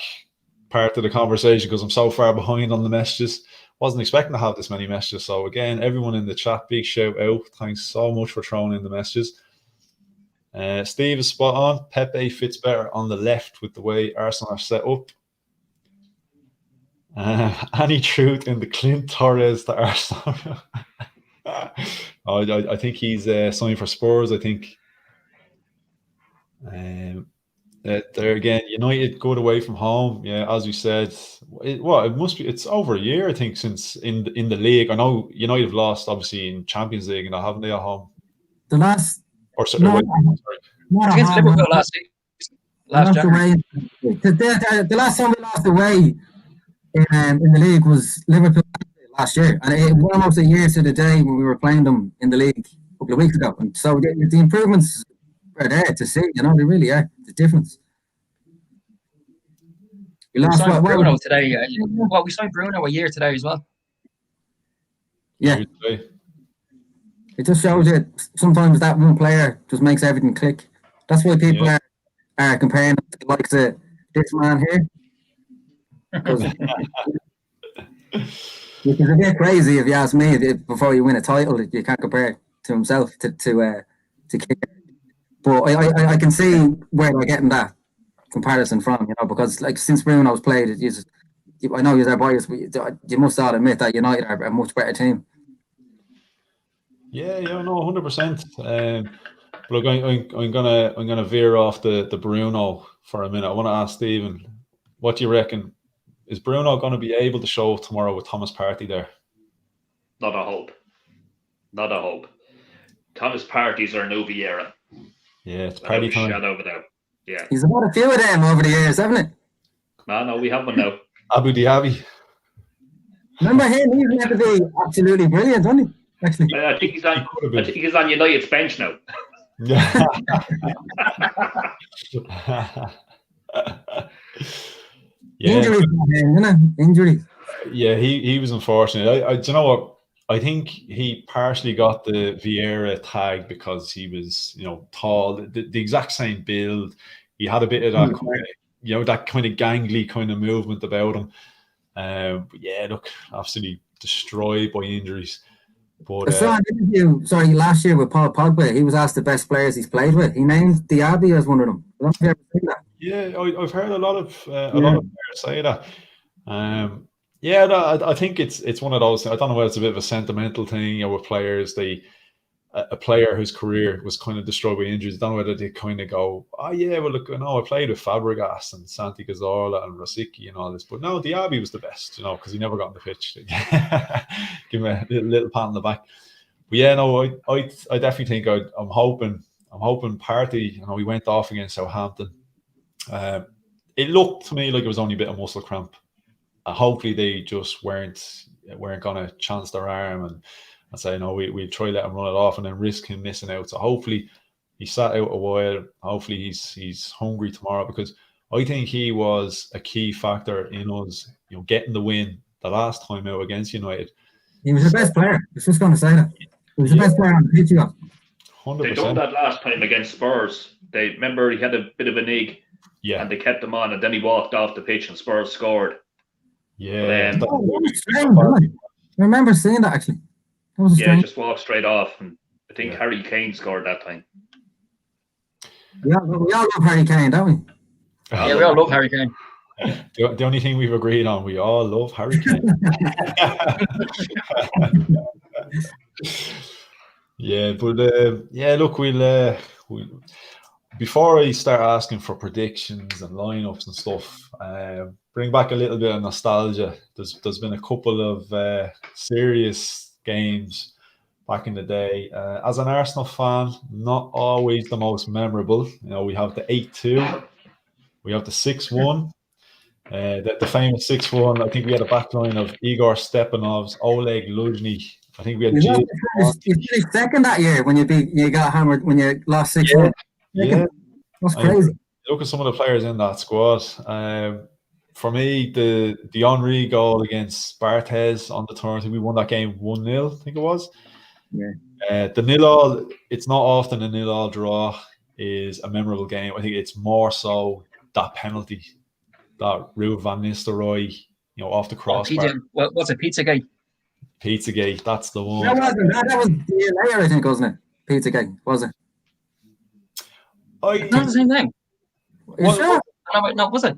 part of the conversation because I'm so far behind on the messages. Wasn't expecting to have this many messages. So again, everyone in the chat, big shout out. Thanks so much for throwing in the messages. Steve is spot on. Pepe fits better on the left with the way Arsenal are set up. Any truth in the Clint Torres to Arsenal? I think he's signing for Spurs. I think there again, United good away from home. Yeah, as you said, it must be. It's over a year, I think, since in the league. I know United have lost obviously in Champions League, and haven't they at home? The last Against Liverpool last January. The last time we lost away in the league was Liverpool last year, and it was almost a year to the day when we were playing them in the league a couple of weeks ago. And so the improvements are there to see. They really are. The difference. We lost Bruno today. We signed Bruno a year today as well. Yeah. It just shows that sometimes that one player just makes everything click. That's why people are comparing to the likes of this man here. Which is a bit crazy if you ask me. Before you win a title, you can't compare to himself to Kick. But I can see where they're getting that comparison from, because like since Bruno was played, I know you're biased, but you must all admit that United are a much better team. Yeah, no, 100%. But look, I'm gonna veer off the Bruno for a minute. I want to ask Stephen, what do you reckon? Is Bruno going to be able to show tomorrow with Thomas Partey there? Not a hope. Not a hope. Thomas Partey's our new Vieira. Yeah, it's Partey time. Shadow of a doubt. Yeah. He's had a few of them over the years, haven't it? No, we have one now. Abu Dhabi. Remember him? He used to be absolutely brilliant, wasn't he? Actually, I think he's on United's bench now. Yeah. Injuries, injuries. Yeah, he was unfortunate. Do you know what? I think he partially got the Vieira tag because he was, tall, the exact same build. He had a bit of that kind of, that kind of gangly kind of movement about him. But yeah, look, absolutely destroyed by injuries. But I saw an interview, last year with Paul Pogba. He was asked the best players he's played with. He named Diaby as one of them. I don't know if you ever seen that. Yeah, I've heard a lot of players say that. I think it's one of those. I don't know whether it's a bit of a sentimental thing, with players. A player whose career was kind of destroyed by injuries. I don't know whether they kind of go, oh yeah, well look, I played with Fabregas and Santi Cazorla and Rosicky and all this, but no, Diaby was the best, because he never got on the pitch. Give him a little pat on the back. But yeah, no, I definitely think I'm hoping Partey. He went off against Southampton. It looked to me like it was only a bit of muscle cramp. Hopefully they just weren't going to chance their arm and say, no, we'll try let him run it off and then risk him missing out. So hopefully he sat out a while. Hopefully he's hungry tomorrow, because I think he was a key factor in us, getting the win the last time out against United. He was the best player. I was just going to say that. He was the best player on the pitch. 100%. They done that last time against Spurs. Remember he had a bit of a nig. Yeah. And they kept him on, and then he walked off the pitch and Spurs scored. Yeah. But, That was strange, wasn't it? I remember seeing that actually. That was yeah, strange. just walked straight off. And I think Harry Kane scored that time. Yeah, we all love Harry Kane, don't we? Yeah, we all love Harry Kane. The only thing we've agreed on, we all love Harry Kane. Yeah, but look, we'll before I start asking for predictions and lineups and stuff, bring back a little bit of nostalgia. There's been a couple of serious games back in the day. As an Arsenal fan, not always the most memorable. We have the 8-2, we have the 6-1. The famous 6-1, I think we had a backline of Igor Stepanovs, Oleg Luzhny. I think we had You finished second that year when you got hammered when you lost 6-1. Yeah. That's crazy. Look at some of the players in that squad. For me, the Henry goal against Barthez on the turn, I think we won that game 1-0, I think it was. Yeah. The 0-0, it's not often a 0-0 draw is a memorable game. I think it's more so that penalty that Ruud van Nistelrooy, off the crossbar. What's a Pizzagate? Pizzagate, that's the one. That was the year later, I think, wasn't it? Pizzagate, was it? It's not the same thing. Sure? No, was it?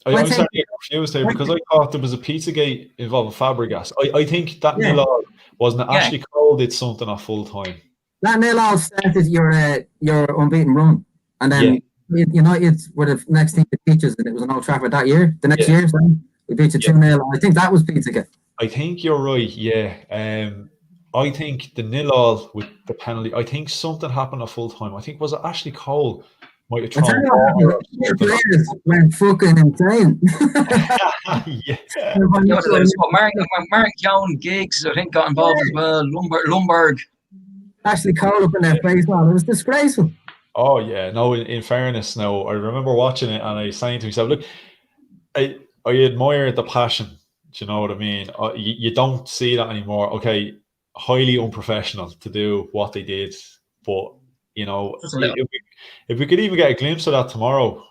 I'm starting to get confused here because I thought there was a Pizzagate involving Fabregas. I think that 0-0 wasn't it? Ashley Cole did something at full time. That 0-0 started your unbeaten run, and then United were the next team to beat us, and it was an Old Trafford that year. The next year, so we beat you 2-0. I think that was Pizzagate. I think you're right. Yeah. I think the 0-0 with the penalty. I think something happened at full time. I think was it Ashley Cole might have thrown. The players went fucking insane. Mark Young, Giggs, I think, got involved as well. Lumberg. Ashley Cole up in their face, man. It was disgraceful. Oh yeah, no. In fairness, no. I remember watching it and I was saying to myself, "Look, I admire the passion. Do you know what I mean? You don't see that anymore. Okay, highly unprofessional to do what they did, but if we could even get a glimpse of that tomorrow,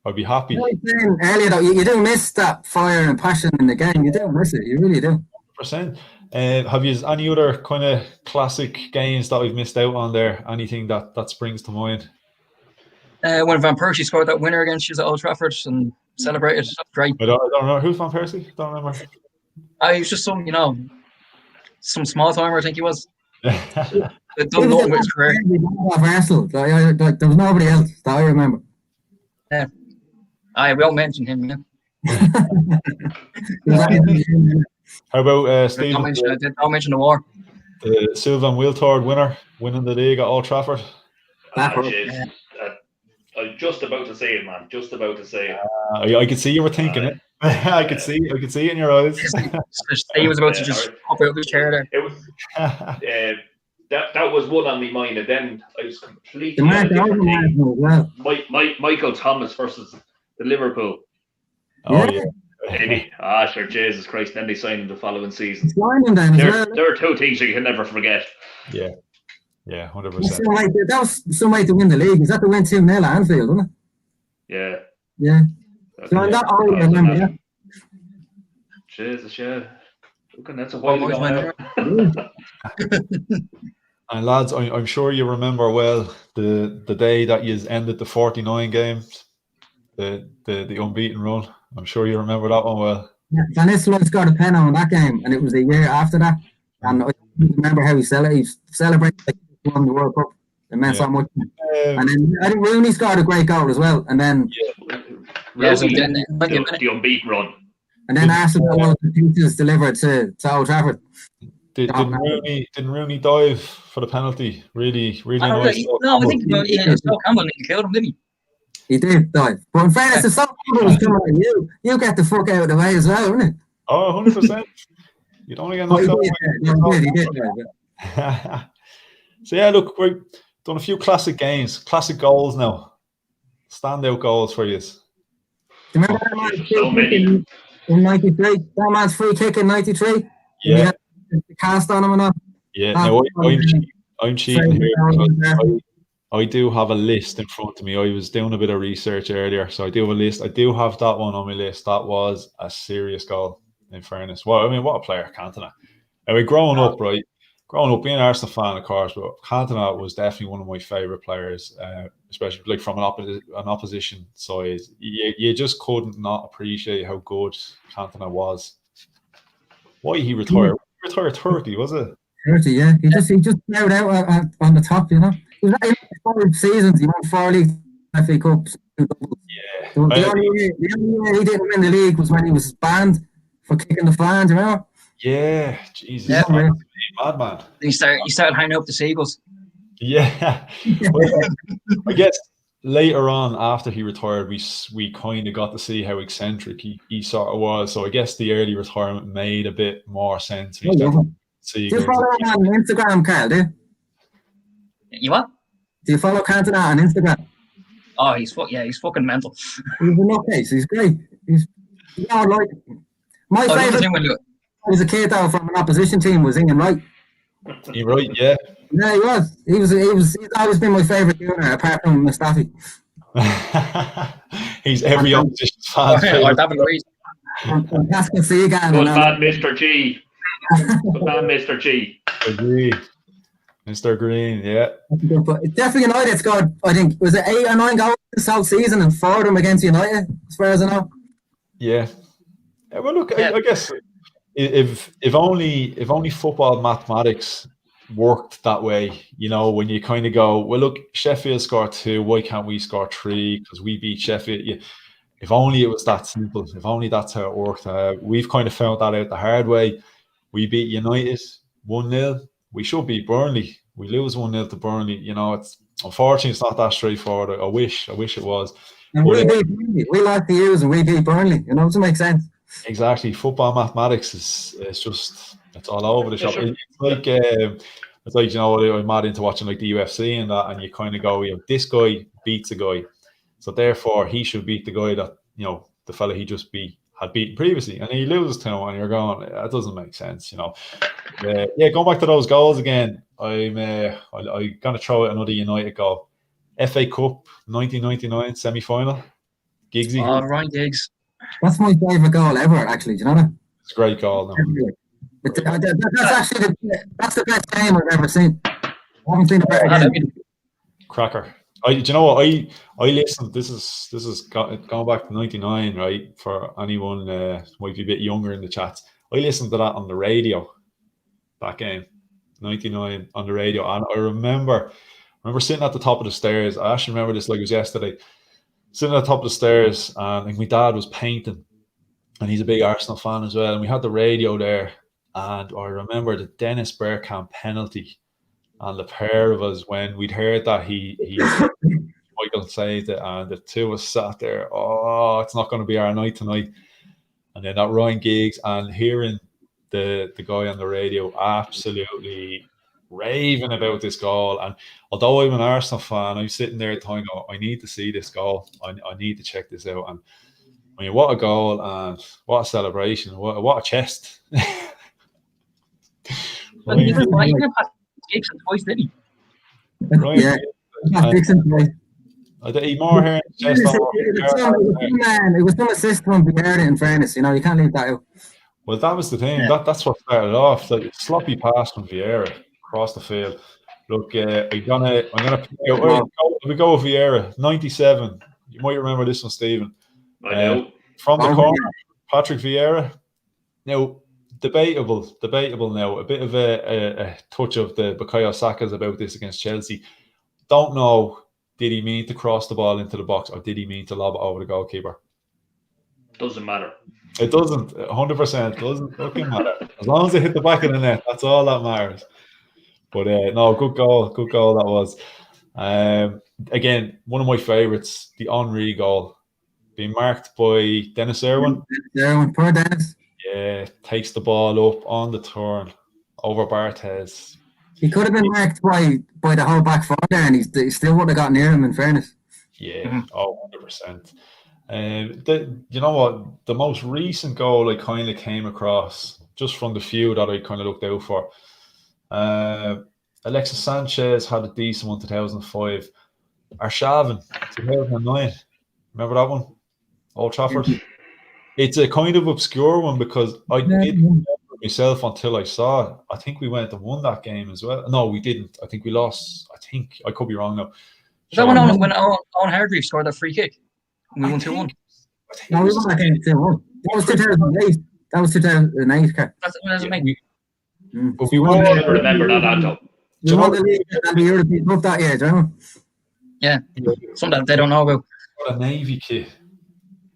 I'd be happy." Earlier, though, you do miss that fire and passion in the game. You do miss it. You really do. 100%. Have you any other kind of classic games that we've missed out on there? Anything that springs to mind? When Van Persie scored that winner against you at Old Trafford and celebrated, that's great. I don't know who's Van Persie. Don't remember. He was just some small timer. I think he was. It done nothing with his career. Arsenal. Like, there was nobody else that I remember. Yeah, I will mention him. How about Steve? Don't mention the war. The Sylvain Wiltord winning the league at Old Trafford. I was just about to say it, man. Just about to say it. I could see you were thinking it. I could see it in your eyes. Steve was about to just pop out of his chair there. It was. That was one on my mind, and then I was completely. Michael Thomas versus the Liverpool. Oh yeah. Maybe. Sure. Jesus Christ. Then they signed him the following season. There are two things you can never forget. Yeah. Yeah, 100%. That was some way to win the league. Is that to win 2-0 at Anfield, wasn't it? Yeah. Yeah. So I'm not all remember that. Jesus, yeah. Looking, that's a while ago now. And lads, I'm sure you remember well the day that you ended the 49 games, the unbeaten run. I'm sure you remember that one well. Yeah, Van Nistelrooy scored a pen on that game, and it was the year after that. And I remember how he celebrated like he won the World Cup. It meant so much. And then I think Rooney scored a great goal as well. And then the unbeaten run. And then Arsenal got the pizzas delivered to Old Trafford. Didn't Rooney dive for the penalty? Really nice. No, I think Stoke Campbell killed him, didn't he? He did dive. But in fairness, the Stoke Campbell was coming at you. You get the fuck out of the way as well, wouldn't it? Oh, 100%. You don't get knocked out. He did. So yeah, look, we've done a few classic games, classic goals now. Standout goals for you. Do you remember that man's free kick in 93? That man's free kick in 93? Yeah. The cast on him and all. Yeah, no, I'm cheating here. I do have a list in front of me. I was doing a bit of research earlier, so I do have a list. I do have that one on my list. That was a serious goal, in fairness. Well, I mean, what a player, Cantona. I mean, growing up, right? Growing up, being an Arsenal fan, of course, but Cantona was definitely one of my favourite players, especially like from an opposition side. You just couldn't not appreciate how good Cantona was. Why he retired? He retired 30, was it? 30, yeah. He just played out on the top, you know. He was in 4 seasons. He won 4 leagues, FA Cups, 2 doubles. Yeah. So the only year he didn't win the league was when he was banned for kicking the flange, you know? Yeah, Jesus. Yeah. Madman. He started hanging up the seagulls. Yeah. Well, I guess later on, after he retired, we kind of got to see how eccentric he sort of was. So I guess the early retirement made a bit more sense. Do you follow him on Instagram, Carl, do you? You what? Do you follow Cantona on Instagram? Oh, he's fucking mental. He's a nutcase. He's great. He's like my favourite as a kid though from an opposition team was Ian Wright. He right, yeah. Yeah, he was. He's always been my favourite unit apart from Mustafi. He's every opposition fan. And Pascal Segan. Good man, Mr. G. Good man, Mr. G. Agree. Mr. Green, yeah. But definitely United scored, I think, was it 8 or 9 goals this whole season and 4 of them against United, as far as I know. Yeah. Well, look, I guess if only football mathematics worked that way, you know, when you kind of go, well, look, Sheffield scored 2, why can't we score 3? Because we beat Sheffield. Yeah. If only it was that simple. If only that's how it worked. We've kind of found that out the hard way. We beat United 1-0. We should beat Burnley. We lose 1-0 to Burnley. You know, unfortunately it's not that straightforward. I wish it was. And we beat Burnley. We like to use and we beat Burnley. You know, does it make sense? Exactly. Football mathematics it's all over the shop. It's like, you know, I'm mad into watching like the UFC and that, and you kind of go, you know, this guy beats a guy, so therefore he should beat the guy that, you know, the fella he just had beaten previously, and he loses to him, and you're going, that doesn't make sense, you know. Yeah, going back to those goals again, I'm gonna throw out another United goal. FA Cup 1999 semi-final. Giggsy. Oh, Ryan Giggs. That's my favourite goal ever, actually. Do you know that? It's a great goal. That's actually that's the best game I've ever seen. I haven't seen a better game. Cracker. Do you know what? I listened. This is going back to 99, right? For anyone might be a bit younger in the chats, I listened to that on the radio. That game, 99 on the radio, and I remember sitting at the top of the stairs. I actually remember this like it was yesterday. Sitting at the top of the stairs, and I think my dad was painting, and he's a big Arsenal fan as well. And we had the radio there, and I remember the Dennis Bergkamp penalty. And the pair of us, when we'd heard that he Michael saved it, and the two of us sat there, oh, it's not going to be our night tonight. And then that Ryan Giggs, and hearing the guy on the radio absolutely raving about this goal. And although I'm an Arsenal fan, I'm sitting there going, I need to see this goal. I need to check this out. And I mean, what a goal, and what a celebration. What a chest. Well, he didn't pass Giggs twice, did he? Right. Yeah. He more hair in the chest. It was some assist from Vieira, in fairness. You know, you can't leave that out. Well, that was the thing. Yeah. That's what started off. Like sloppy pass from Vieira across the field. Look, I'm gonna we go with Vieira, 97. You might remember this one, Stephen. I know. From the corner, Patrick Vieira. Now, debatable now. A bit of a touch of the Bukayo Saka's about this against Chelsea. Don't know, did he mean to cross the ball into the box, or did he mean to lob it over the goalkeeper? Doesn't matter. It doesn't. 100% doesn't fucking matter. As long as it hit the back of the net, that's all that matters. But no, good goal that was. Again, one of my favourites, the Henry goal, being marked by Dennis Irwin. Poor Dennis. Yeah, takes the ball up on the turn over Barthez. He could have been marked by the whole back four there, and he still would have got near him, in fairness. Yeah, 100%. You know what? The most recent goal I kind of came across, just from the few that I kind of looked out for, Alexis Sanchez had a decent one, 2005. Arshavin, 2009. Remember that one? Old Trafford. It's a kind of obscure one because I didn't remember myself until I saw it. I think we went and won that game as well. No, we didn't. I think we lost. I could be wrong now. Is that when Owen Hargreaves scored that free kick? And we won 2-1. No, we won that game 2-1. That was 2008. That was 2008. That's when it made. But we I won. never remember that, Anto. We won the league and the European Cup that year, do you know? Yeah, something that they don't know about. A Navy kit.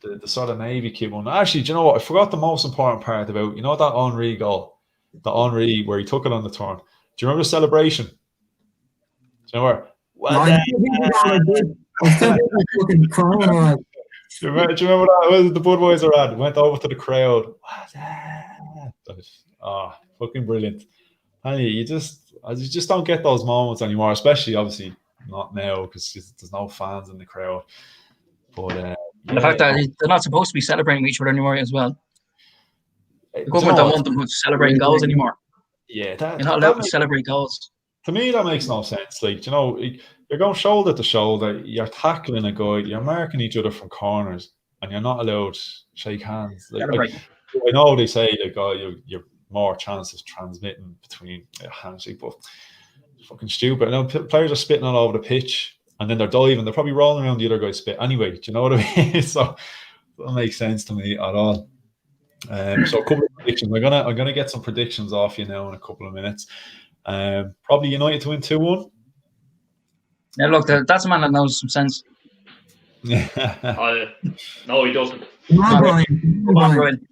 The sort of Navy kit one. Actually, do you know what? I forgot the most important part about, you know, that Henry goal? The Henry where he took it on the turn. Do you remember the celebration? Do you know where? I'm still fucking crying. Do you remember that? It was the Budweiser ad. Went over to the crowd. Fucking brilliant. And you just don't get those moments anymore, especially obviously not now because there's no fans in the crowd. But and the fact that they're not supposed to be celebrating each other anymore as well. The government don't want them to celebrate goals anymore. Yeah, you're not allowed to celebrate goals. To me, that makes no sense. Like, you know, you're going shoulder to shoulder, you're tackling a guy, you're marking each other from corners, and you're not allowed to shake hands. Like, I know they say like, you're more chance of transmitting between a handshake, but it's fucking stupid. I know players are spitting all over the pitch, and then they're diving. They're probably rolling around the other guy's spit anyway. Do you know what I mean? So that makes sense to me at all. So a couple of predictions. I'm gonna get some predictions off you now in a couple of minutes. Probably United to win 2-1. Yeah, look, that's a man that knows some sense. No, he doesn't. Come on, Brian.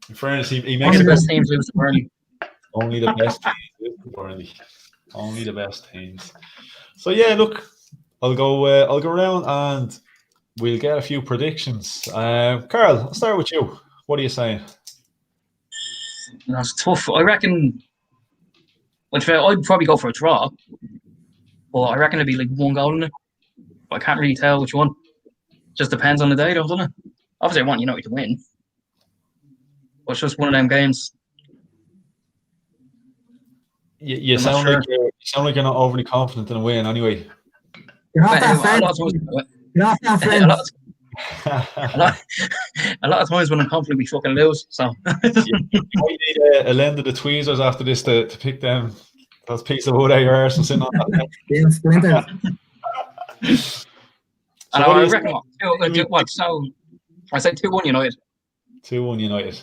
In fairness, he makes the best teams lose to Burnley. Only the best teams lose to Burnley. Only the best teams. So yeah, look, I'll go around and we'll get a few predictions. Carl, I'll start with you. What are you saying? That's tough. I reckon. I'd probably go for a draw, but I reckon it'd be like 1 goal in it. But I can't really tell which one. Just depends on the day, doesn't it? Obviously, I want United to win, but it's just one of them games. You sound like you're not overly confident in a win, anyway. You're not that friend. A lot of times when I'm confident, we fucking lose. So you might need a lend of the tweezers after this to pick them. Those pieces of wood out your arse and sitting on that. And I reckon what? So I said 2-1 United. 2-1 United.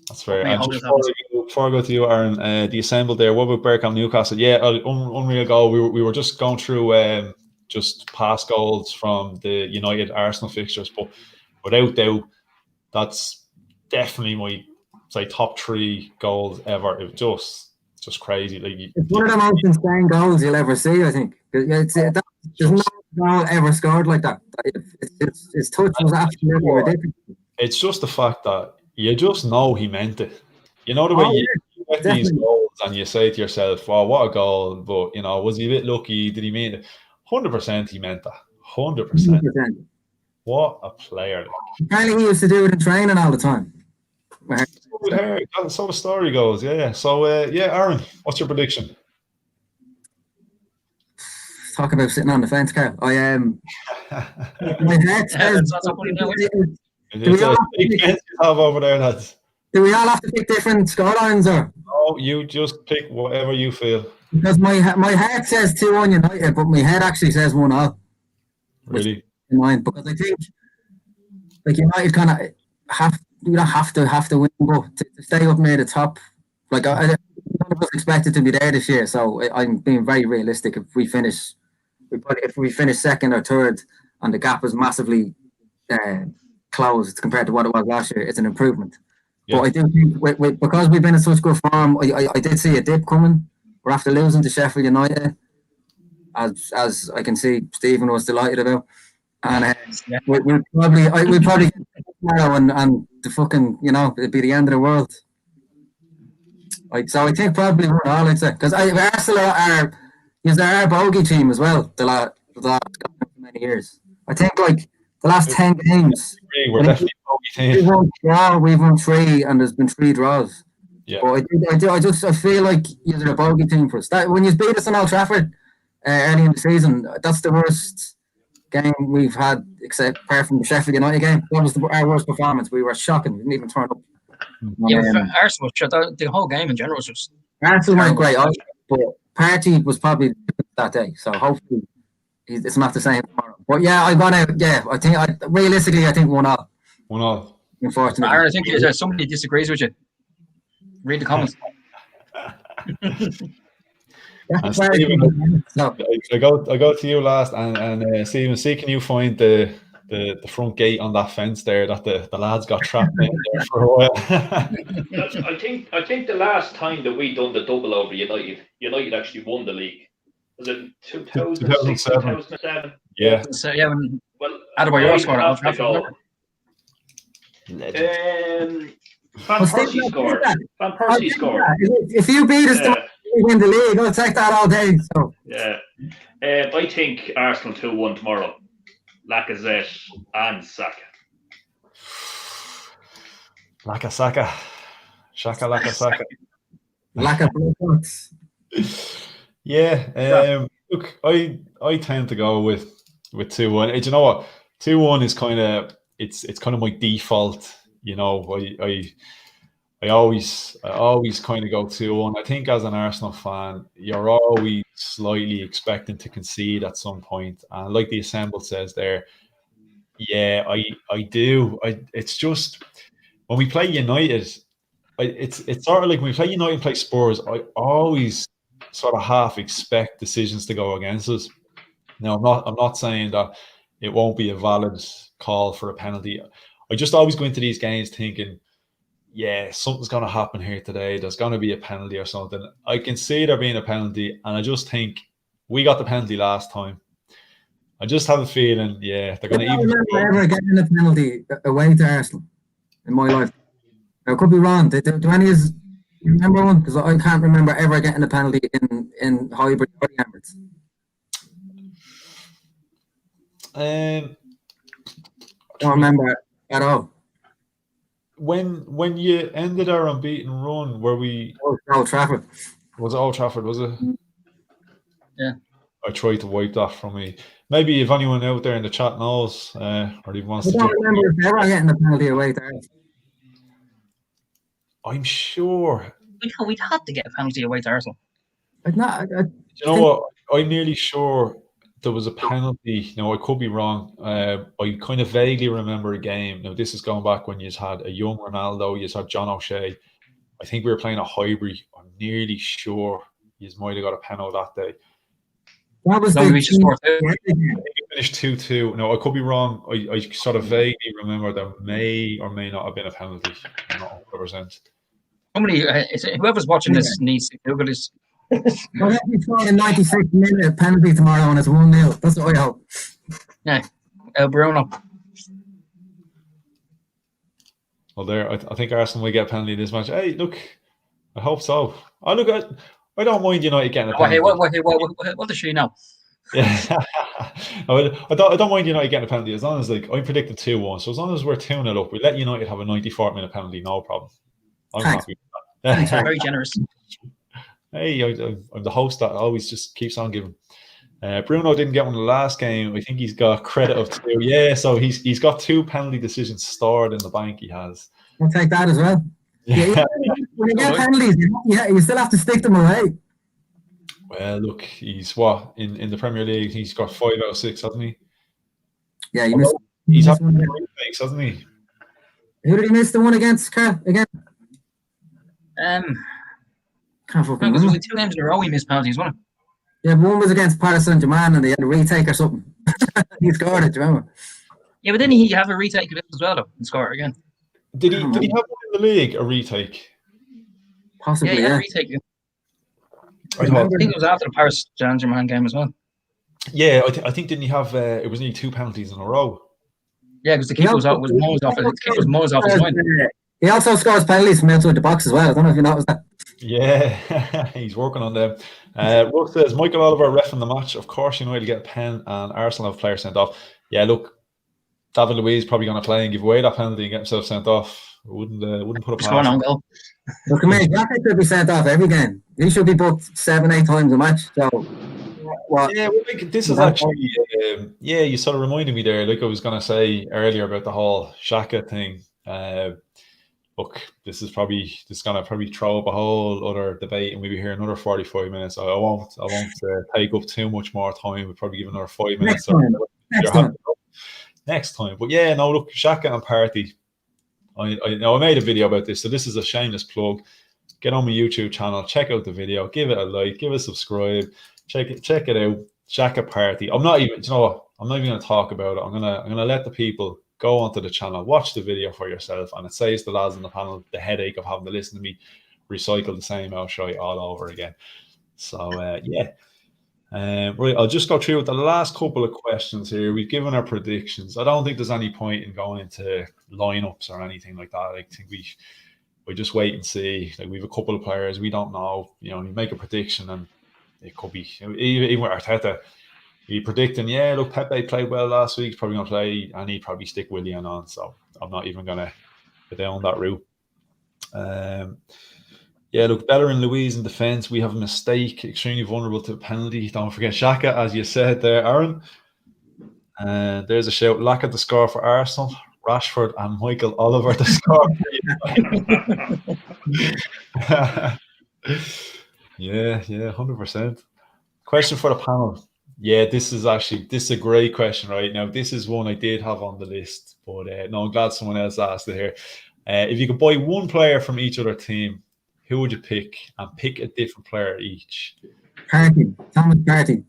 That's fair. And just before I go to you, Aaron, the assembled there. What about Bergkamp Newcastle? Yeah, unreal goal. We were just going through just past goals from the United Arsenal fixtures, but without doubt, that's definitely my top 3 goals ever. It was just crazy. Like it's one of the most insane goals you'll ever see. I think there's no goal ever scored like that. His touch was absolutely ridiculous. It's just the fact that you just know he meant it. You know the way you get these goals and you say to yourself, "Wow, what a goal!" But you know, was he a bit lucky? Did he mean it? 100% he meant that. 100%. What a player! Apparently, he used to do it in training all the time. So the story goes, yeah. So, Aaron, what's your prediction? Talk about sitting on the fence, Carl. I am. My head says. Do we all have to pick different scorelines, or? No, you just pick whatever you feel. Because my head says 2-1 United, but my head actually says 1-0. Really? In mind, because I think like United kind of have to win, but to stay up near the top, like none of us expected to be there this year. So I'm being very realistic. If we finish second or third, and the gap is massively closed compared to what it was last year, it's an improvement. Yeah. But I do think because we've been in such good form, I did see a dip coming. We're after losing to Sheffield United, as I can see Stephen was delighted about, and we probably get tomorrow and the fucking it'd be the end of the world. So I think probably we're all, I'd say, because Arsenal are our bogey team as well. The last many years, I think like the last 10 games, we're definitely a bogey team. We've won 3, and there's been 3 draws. Yeah. But I feel like you're a bogey team for us. That, when you beat us on Old Trafford early in the season, that's the worst game we've had, except apart from the Sheffield United game. That was our worst performance. We were shocking. We didn't even turn up. Yeah, Arsenal, the whole game in general was just. Arsenal went great, but Partey was probably that day. So hopefully it's not the same tomorrow. But yeah, I got out. Yeah, I think realistically, I think 1-0. 1-0. Unfortunately, Aaron, I think somebody disagrees with you. Read the comments. And Stephen, I go to you last, and Stephen, see, can you find the front gate on that fence there that the lads got trapped in there for a while? I think the last time that we done the double over United actually won the league. Was it 2006, 2007? Yeah. So yeah, when Well, Adebayor scored at Old Trafford. Van Persie scored. Van Persie scored. If you beat us, you win the league. I'll take that all day. So yeah, I think Arsenal 2-1 tomorrow. Lacazette and Saka. Laka-Saka. Shaka Laka-Saka. Yeah. Look, I tend to go with 2-1. You know what? 2-1 is kind of it's kind of my default. You know, I always kind of go 2-1. I think as an Arsenal fan, you're always slightly expecting to concede at some point. And like the Assemble says there, yeah, I do. It's just when we play United, it's sort of like when we play United and play Spurs, I always sort of half expect decisions to go against us. Now, I'm not saying that it won't be a valid call for a penalty. I just always go into these games thinking, yeah, something's going to happen here today. There's going to be a penalty or something. I can see there being a penalty, and I just think we got the penalty last time. I just have a feeling, yeah, they're going to even. I don't remember ever getting a penalty away to Arsenal in my life. I could be wrong. Do any of you remember one? Because I can't remember ever getting a penalty in hybrid or Emirates. Don't remember at all. When you ended our unbeaten run, were we? Old Trafford. Was it Old Trafford? Was it? Yeah. I tried to wipe that from me. Maybe if anyone out there in the chat knows, or even wants I to. don't remember if ever getting a penalty away to Arsenal. I'm sure. We'd have to get a penalty away to Arsenal. You know what? I'm nearly sure there was a penalty. Now, I could be wrong. I kind of vaguely remember a game. Now, this is going back when you had a young Ronaldo, you had John O'Shea. I think we were playing a Highbury. I'm nearly sure you might have got a penalty that day. That was we just scored. I think it finished 2-2. No, I could be wrong. I sort of vaguely remember there may or may not have been a penalty. I'm not 100%. Somebody, whoever's watching this needs to Google this. Well, let me try a 96th minute penalty tomorrow and it's 1-0. That's what I hope. Yeah, El Bruno. Well, there, I think Arsenal will get a penalty in this match. Hey, look, I hope so. I don't mind United getting a penalty. What does she know? Yeah, I don't mind United getting a penalty as long as I'm predicting 2-1. So as long as we're 2-0 up, we let United have a 94th-minute penalty, no problem. I'm happy with that. Thanks, very generous. Hey, I'm the host that always just keeps on giving. Bruno didn't get one in the last game. I think he's got credit of 2. Yeah, so he's got 2 penalty decisions stored in the bank. He has. I'll take that as well. Yeah. When you get penalties, you still have to stick them away. Well, look, he's what in the Premier League. He's got 5 out of 6, hasn't he? Yeah, he's had 3 mistakes, hasn't he? Who did he miss the one against? Again? Can't fucking remember. It was only 2 games in a row he missed penalties, wasn't it? Yeah, one was against Paris Saint-Germain and they had a retake or something. He scored it, do you remember? Yeah, but didn't he have a retake of it as well, though, and score it again? Did he have one in the league, a retake? Possibly, yeah. He had a retake. I think it was after the Paris Saint-Germain game as well. Yeah, I think didn't he have? It was nearly 2 penalties in a row. Yeah, because the keeper was Mo's off his mind. He also scores penalties from outside the box as well. I don't know if you noticed that. Yeah, he's working on them. Russ says, Michael Oliver reffing the match. Of course, United get a pen and Arsenal have players sent off. Yeah, look, David Luiz probably going to play and give away that penalty and get himself sent off. Wouldn't put it Score an past own him. goal. Look, come here, Jackie should be sent off every game. He should be booked 7-8 times a match. So, what? Yeah, well, like, this is actually, you sort of reminded me there. Like I was going to say earlier about the whole Xhaka thing. Look, this is going to probably throw up a whole other debate, and we'll be here another 45 minutes. I won't take up too much more time. We'll probably give another 5 minutes. Next time. But yeah, no, look, Xhaka and Partey. I made a video about this, so this is a shameless plug. Get on my YouTube channel, check out the video, give it a like, give it a subscribe, check it out. Xhaka Partey. I'm not even going to talk about it. I'm gonna let the people go onto the channel, watch the video for yourself, and it saves the lads on the panel the headache of having to listen to me recycle the same old shite all over again. So right, I'll just go through with the last couple of questions here. We've given our predictions. I don't think there's any point in going into lineups or anything like that. I think we just wait and see. Like, we have a couple of players we don't know. You know, you make a prediction and it could be even with Arteta. You're predicting, look, Pepe played well last week. He's probably going to play, and he'd probably stick Willian on. So I'm not even going to go down that route. Look, Beller and Louise in defence. We have a mistake, extremely vulnerable to a penalty. Don't forget Xhaka, as you said there, Aaron. There's a shout. Lack of the score for Arsenal. Rashford and Michael Oliver to score. Yeah, 100%. Question for the panel. Yeah, this is a great question right now. This is one I did have on the list, but no, I'm glad someone else asked it here. If you could buy one player from each other team, who would you pick? And pick a different player each. Partey. Thomas Partey.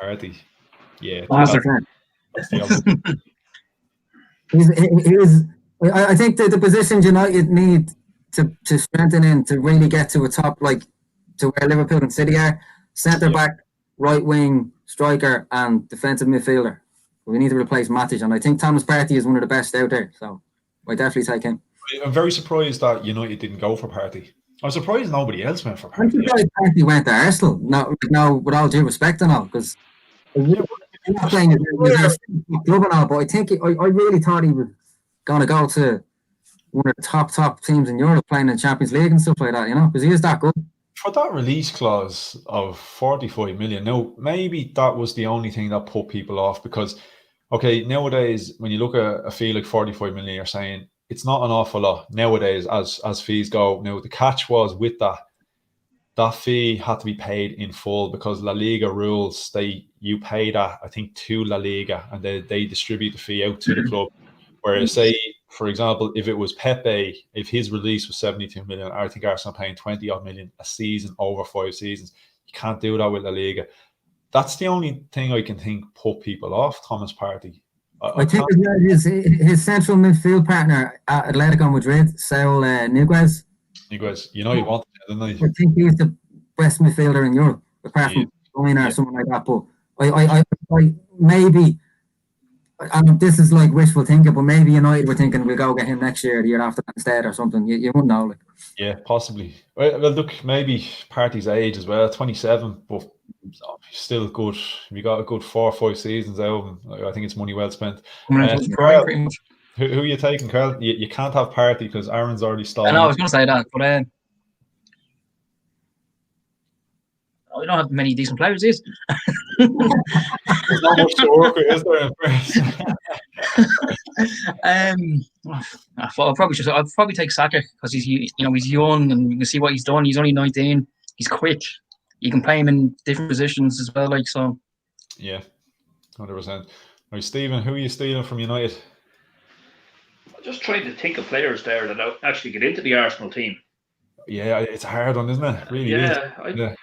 Partey. Yeah. That's the I think that the positions United need to strengthen in to really get to a top, like to where Liverpool and City are. Centre back, right wing, striker, and defensive midfielder. We need to replace Matic, and I think Thomas Partey is one of the best out there. So I definitely take him. I'm very surprised that United didn't go for Partey. I'm surprised nobody else went for Partey. I'm surprised Partey went to Arsenal. No, with all due respect and all, because I'm not playing his club and all, but I think I really thought he was going to go to one of the top teams in Europe, playing in Champions League and stuff like that, because he is that good. For that release clause of 45 million, now maybe that was the only thing that put people off, because, okay, nowadays when you look at a fee like 45 million, you're saying it's not an awful lot nowadays as fees go. Now, the catch was with that fee had to be paid in full, because La Liga rules you pay that, I think, to La Liga, and they distribute the fee out to the club. Whereas, say, for example, if it was Pepe, if his release was 72 million, I think Arsenal paying 20 odd million a season over 5 seasons. You can't do that with La Liga. That's the only thing I can think put people off Thomas Partey. I think his central midfield partner at Atletico Madrid, Saul Niguez. Niguez, you wanted him, didn't I think he's the best midfielder in Europe, apart from Boyne or someone like that. But I maybe, and this is like wishful thinking, but maybe United were thinking we'll go get him next year, the year after instead, or something. You wouldn't know. Like. Yeah, possibly. Well, look, maybe Partey's age as well, 27, but still good. We got a good 4 or 5 seasons out of him. I think it's money well spent. Carl, who are you taking, Carl? You can't have Partey because Aaron's already stolen. I know, I was going to say that, but we don't have many decent players, is there's not much to work with, is there? I'll probably take Saka, because he's young and you can see what he's done. He's only 19. He's quick. You can play him in different positions as well, like so. Yeah, 100%. Right, Stephen, who are you stealing from United? I'm just trying to think of players there that actually get into the Arsenal team. Yeah, it's a hard one, isn't it? Really is. I'm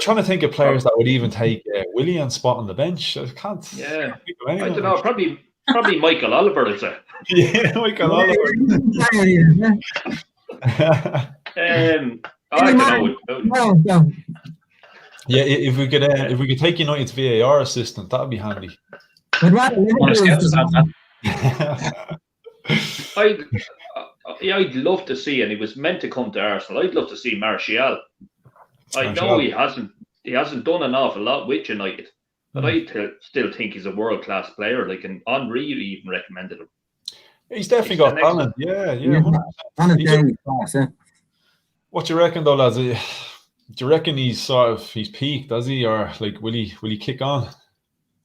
trying to think of players that would even take Willian spot on the bench. I can't. Yeah, I don't know. Probably Michael Oliver is it? Yeah, Michael Oliver. I don't know. Yeah, if we could take United's VAR assistant, that'd be handy. I'd love to see, and he was meant to come to Arsenal. I'd love to see Martial. I know he hasn't done an awful lot with United, but I still think he's a world-class player. Like, and Henry even recommended him. He's definitely got talent. Yeah, Yeah. 100%. On his He's day, he's class, yeah. What do you reckon, though, lads? Do you reckon he's peaked? Does he, or like will he kick on?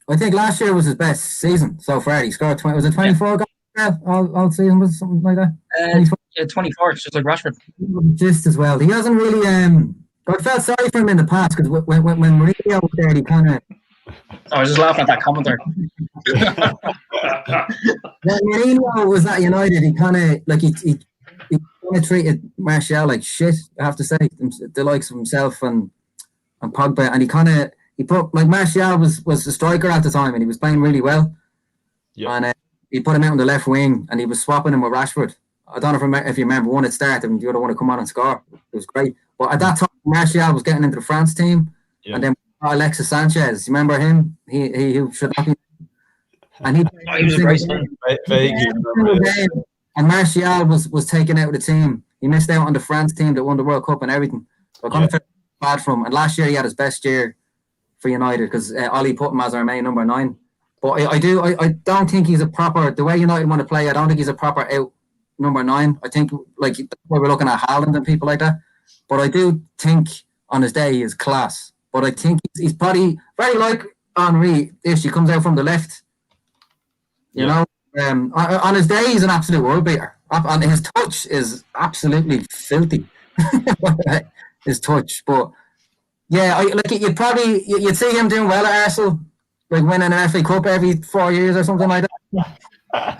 I think last year was his best season so far. He scored 20. Was it 24 goals? Yeah, all season was something like that. 24. Yeah, 24, just like Rashford. Just as well. He hasn't really. I felt sorry for him in the past because when Mourinho was there, he kind of. I was just laughing at that comment there. When Mourinho was at United, he kind of like he kind of treated Martial like shit. I have to say, the likes of himself and Pogba, and he put like Martial was the striker at the time, and he was playing really well. Yeah. And he put him out on the left wing, and he was swapping him with Rashford. I don't know if you remember, one had started and the other one had come on and score. It was great. But at that time, Martial was getting into the France team, and then Alexis Sanchez. You remember him? He should not be. And he was a great son. And Martial was taken out of the team. He missed out on the France team that won the World Cup and everything. So I kind of felt bad for him. And last year he had his best year for United because Ollie put him as our main number 9. But I don't think he's a proper, the way United want to play, I don't think he's a proper out number 9. I think like we're looking at Haaland and people like that. But I do think on his day he is class. But I think he's probably very like Henry if he comes out from the left. You know, on his day he's an absolute world beater. And his touch is absolutely filthy. His touch, but yeah, you'd see him doing well at Arsenal, like winning an FA Cup every 4 years or something like that.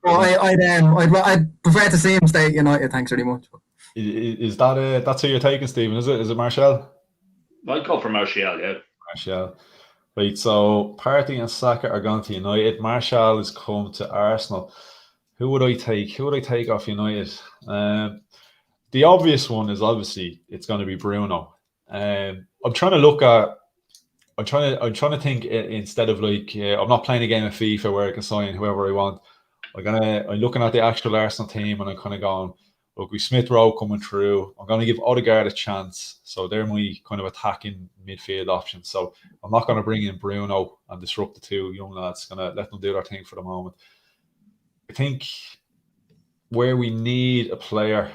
I'd prefer to see him stay at United. Thanks very much. Is that that's who you're taking, Stephen? Is it Martial? I'd go for Martial, yeah. Martial. Right, so Partey and Saka are going to United. Martial has come to Arsenal. Who would I take? Who would I take off United? The obvious one is obviously it's going to be Bruno. I'm trying to look at. I'm trying to think instead of like I'm not playing a game of FIFA where I can sign whoever I want. I'm looking at the actual Arsenal team and I'm kind of going, look, we Smith Rowe coming through. I'm going to give Odegaard a chance. So they're my kind of attacking midfield options. So I'm not going to bring in Bruno and disrupt the two young lads. Going to let them do their thing for the moment. I think where we need a player,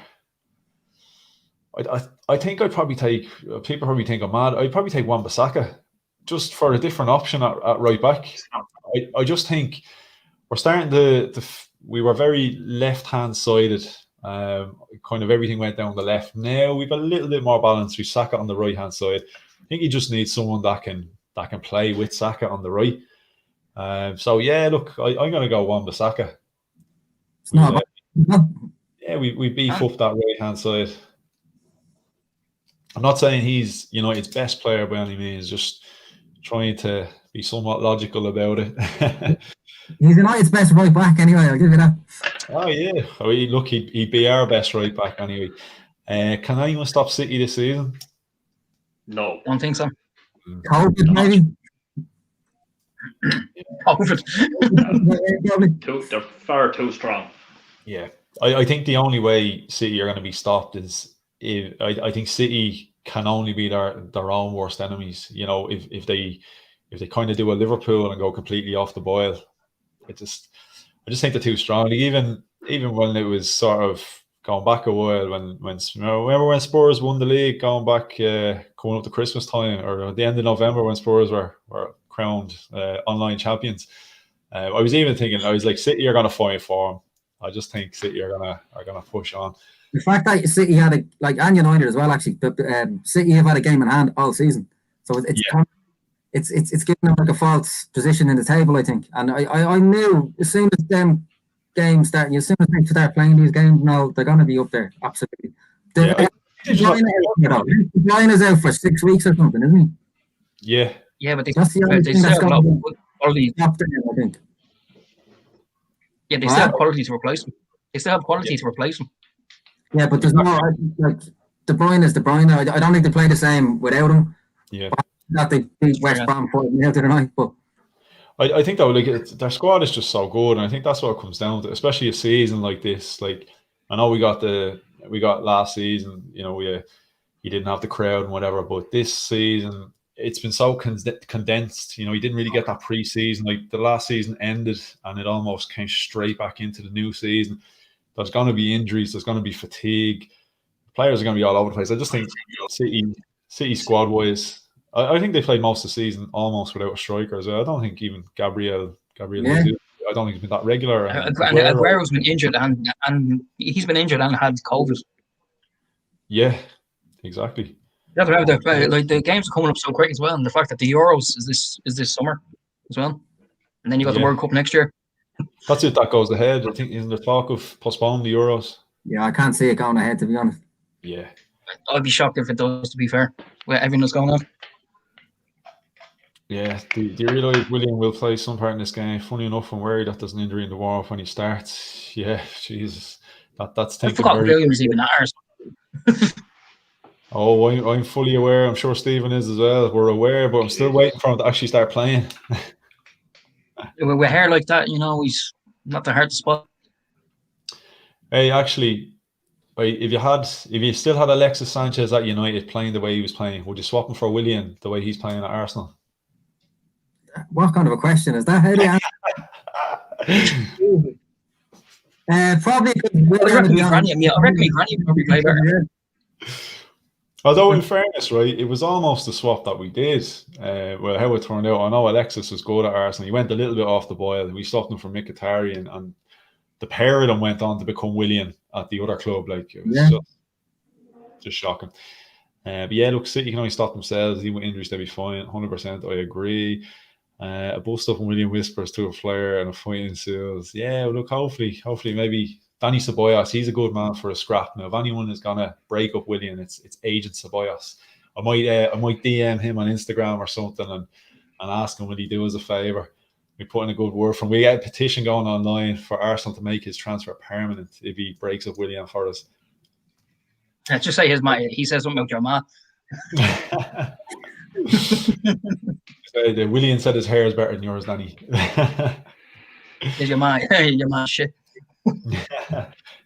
I think I'd probably take, people probably think I'm mad, I'd probably take Wan-Bissaka just for a different option at right back. I just think we're starting we were very left-hand sided. Kind of everything went down the left. Now we've a little bit more balance. We Saka on the right-hand side. I think you just need someone that can play with Saka on the right. So yeah, look, I'm going to go Wan-Bissaka. We beef up that right-hand side. I'm not saying he's United's best player by any means, just trying to be somewhat logical about it. He's United's best right back anyway, I'll give you that. Oh yeah. Look, he'd be our best right back anyway. Can anyone stop City this season? No. Don't think so. COVID maybe? COVID. They're far too strong. Yeah. I think the only way City are going to be stopped is I think City can only be their own worst enemies. You know, if they kind of do a Liverpool and go completely off the boil, I just think they're too strong. Even when it was sort of going back a while, when remember when Spurs won the league, going back coming up to Christmas time or at the end of November when Spurs were crowned online champions. I was even thinking, I was like, City are going to fight for them. I just think City are gonna push on. The fact that City had and United as well, actually, but City have had a game in hand all season, so it's giving them like a false position in the table, I think. And I knew as soon as them games start, as soon as they start playing these games, no, they're going to be up there, absolutely. De Bruyne is out for 6 weeks or something, isn't he? Yeah. Yeah, but they that's the only thing that's going to quality. I think. Yeah, they still have quality to replace them. They still have quality to replace them. Yeah, but there's no like De Bruyne is De Bruyne. I don't think they play the same without him. Yeah. Not they beat West Brom 4-0 the other night, but I think though, their squad is just so good, and I think that's what it comes down to, especially a season like this. Like, I know we got last season, you didn't have the crowd and whatever, but this season it's been so condensed. You know, he didn't really get that pre-season. Like the last season ended, and it almost came straight back into the new season. There's going to be injuries. There's going to be fatigue. Players are going to be all over the place. I just think City squad-wise, I think they played most of the season almost without a striker as well. I don't think even Gabriel. I don't think he's been that regular. And Aguero's been injured, and he's been injured and had COVID. Yeah, exactly. Yeah, the games are coming up so quick as well, and the fact that the Euros is this summer as well, and then you got the World Cup next year. That's it. That goes ahead. I think isn't there talk of postponing the Euros? Yeah, I can't see it going ahead, to be honest. Yeah, I'd be shocked if it does. To be fair, with everything that's going on. Yeah, do you realise Willian will play some part in this game? Funny enough, I'm worried that there's an injury in the warm-up when he starts. Yeah, Jesus, that's taking. I forgot Williams even at Arsenal. Oh, I'm fully aware. I'm sure Stephen is as well. We're aware, but I'm still waiting for him to actually start playing. With hair like that, you know, he's not that hard to spot. Hey, actually, if you still had Alexis Sanchez at United playing the way he was playing, would you swap him for Willian the way he's playing at Arsenal? What kind of a question is that? How do you answer? Probably. I reckon Granny would probably play better. Although, in fairness, right, it was almost the swap that we did. Well, how it turned out, I know Alexis was good at Arsenal. He went a little bit off the boil. We swapped him for Mkhitaryan, and the pair of them went on to become Willian at the other club. Like, it was just shocking. But yeah, look, City can only stop themselves. Even with injuries, they'll be fine. 100%, I agree. A bust up and William whispers to a flare and a fight ensues. Yeah, well, look, hopefully, maybe Danny Ceballos, he's a good man for a scrap. Now, if anyone is gonna break up William, it's Agent Ceballos. I might DM him on Instagram or something and ask him will he do us a favour. We put in a good word for him. We get a petition going online for Arsenal to make his transfer permanent if he breaks up William for us. Just say he says something about your ma. William said his hair is better than yours, Danny. Is your ma shit?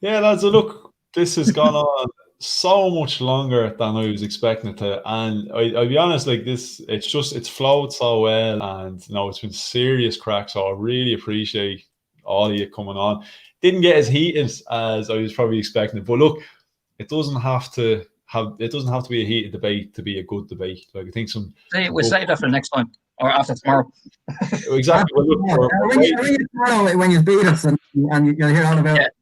Yeah, lads, look, this has gone on so much longer than I was expecting it to, and I'll be honest, like this, it's flowed so well, and it's been serious crack. So I really appreciate all of you coming on. Didn't get as heated as I was probably expecting, but look, it doesn't have to be a heated debate to be a good debate. Like I think we'll save that for next time or after tomorrow. Exactly. Well, look, when you beat us and you'll hear all about it.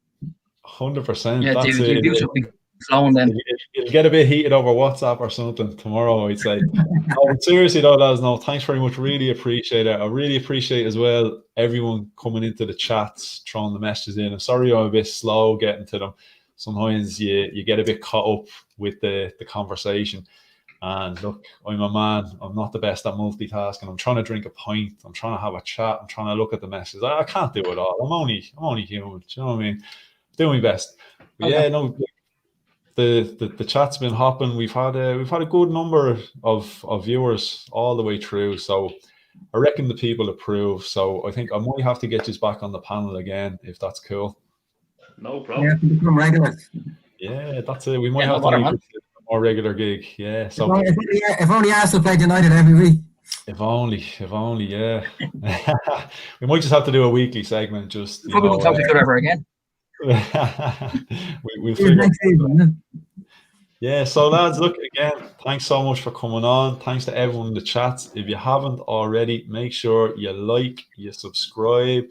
100%. Yeah, that's dude, you should be flowing then. It'll get a bit heated over WhatsApp or something tomorrow, I'd say. No, seriously though, lads, thanks very much. Really appreciate it. I really appreciate as well everyone coming into the chats, throwing the messages in. I'm sorry I'm a bit slow getting to them. Sometimes you get a bit caught up with the conversation. And look, I'm a man. I'm not the best at multitasking. I'm trying to drink a pint. I'm trying to have a chat. I'm trying to look at the messages. I can't do it all. I'm only human. Do you know what I mean? Doing my best. But yeah, no. The chat's been hopping. We've had a good number of viewers all the way through. So I reckon the people approve. So I think I might have to get you back on the panel again if that's cool. No problem. Yeah, become regulars. Yeah, that's it. We might have to make it a more regular gig. Yeah. So if only Arsenal played United every week. If only, yeah. We might just have to do a weekly segment. Just probably won't talk to each other ever again. we'll figure it out. Yeah, so lads, look, again, thanks so much for coming on. Thanks to everyone in the chats. If you haven't already, make sure you like, you subscribe.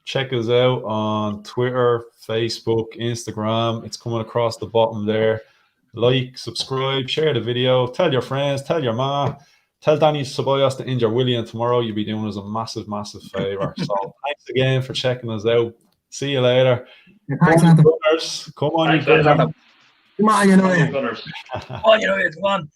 Check us out on Twitter, Facebook, Instagram. It's coming across the bottom there. Like, subscribe, share the video, tell your friends, tell your ma, tell Danny Ceballos to injure William tomorrow. You'll be doing us a massive, massive favour. So thanks again for checking us out. See you later. Thanks, Come on, you gunners. Come on, United. Gunners. Oh, United, come on.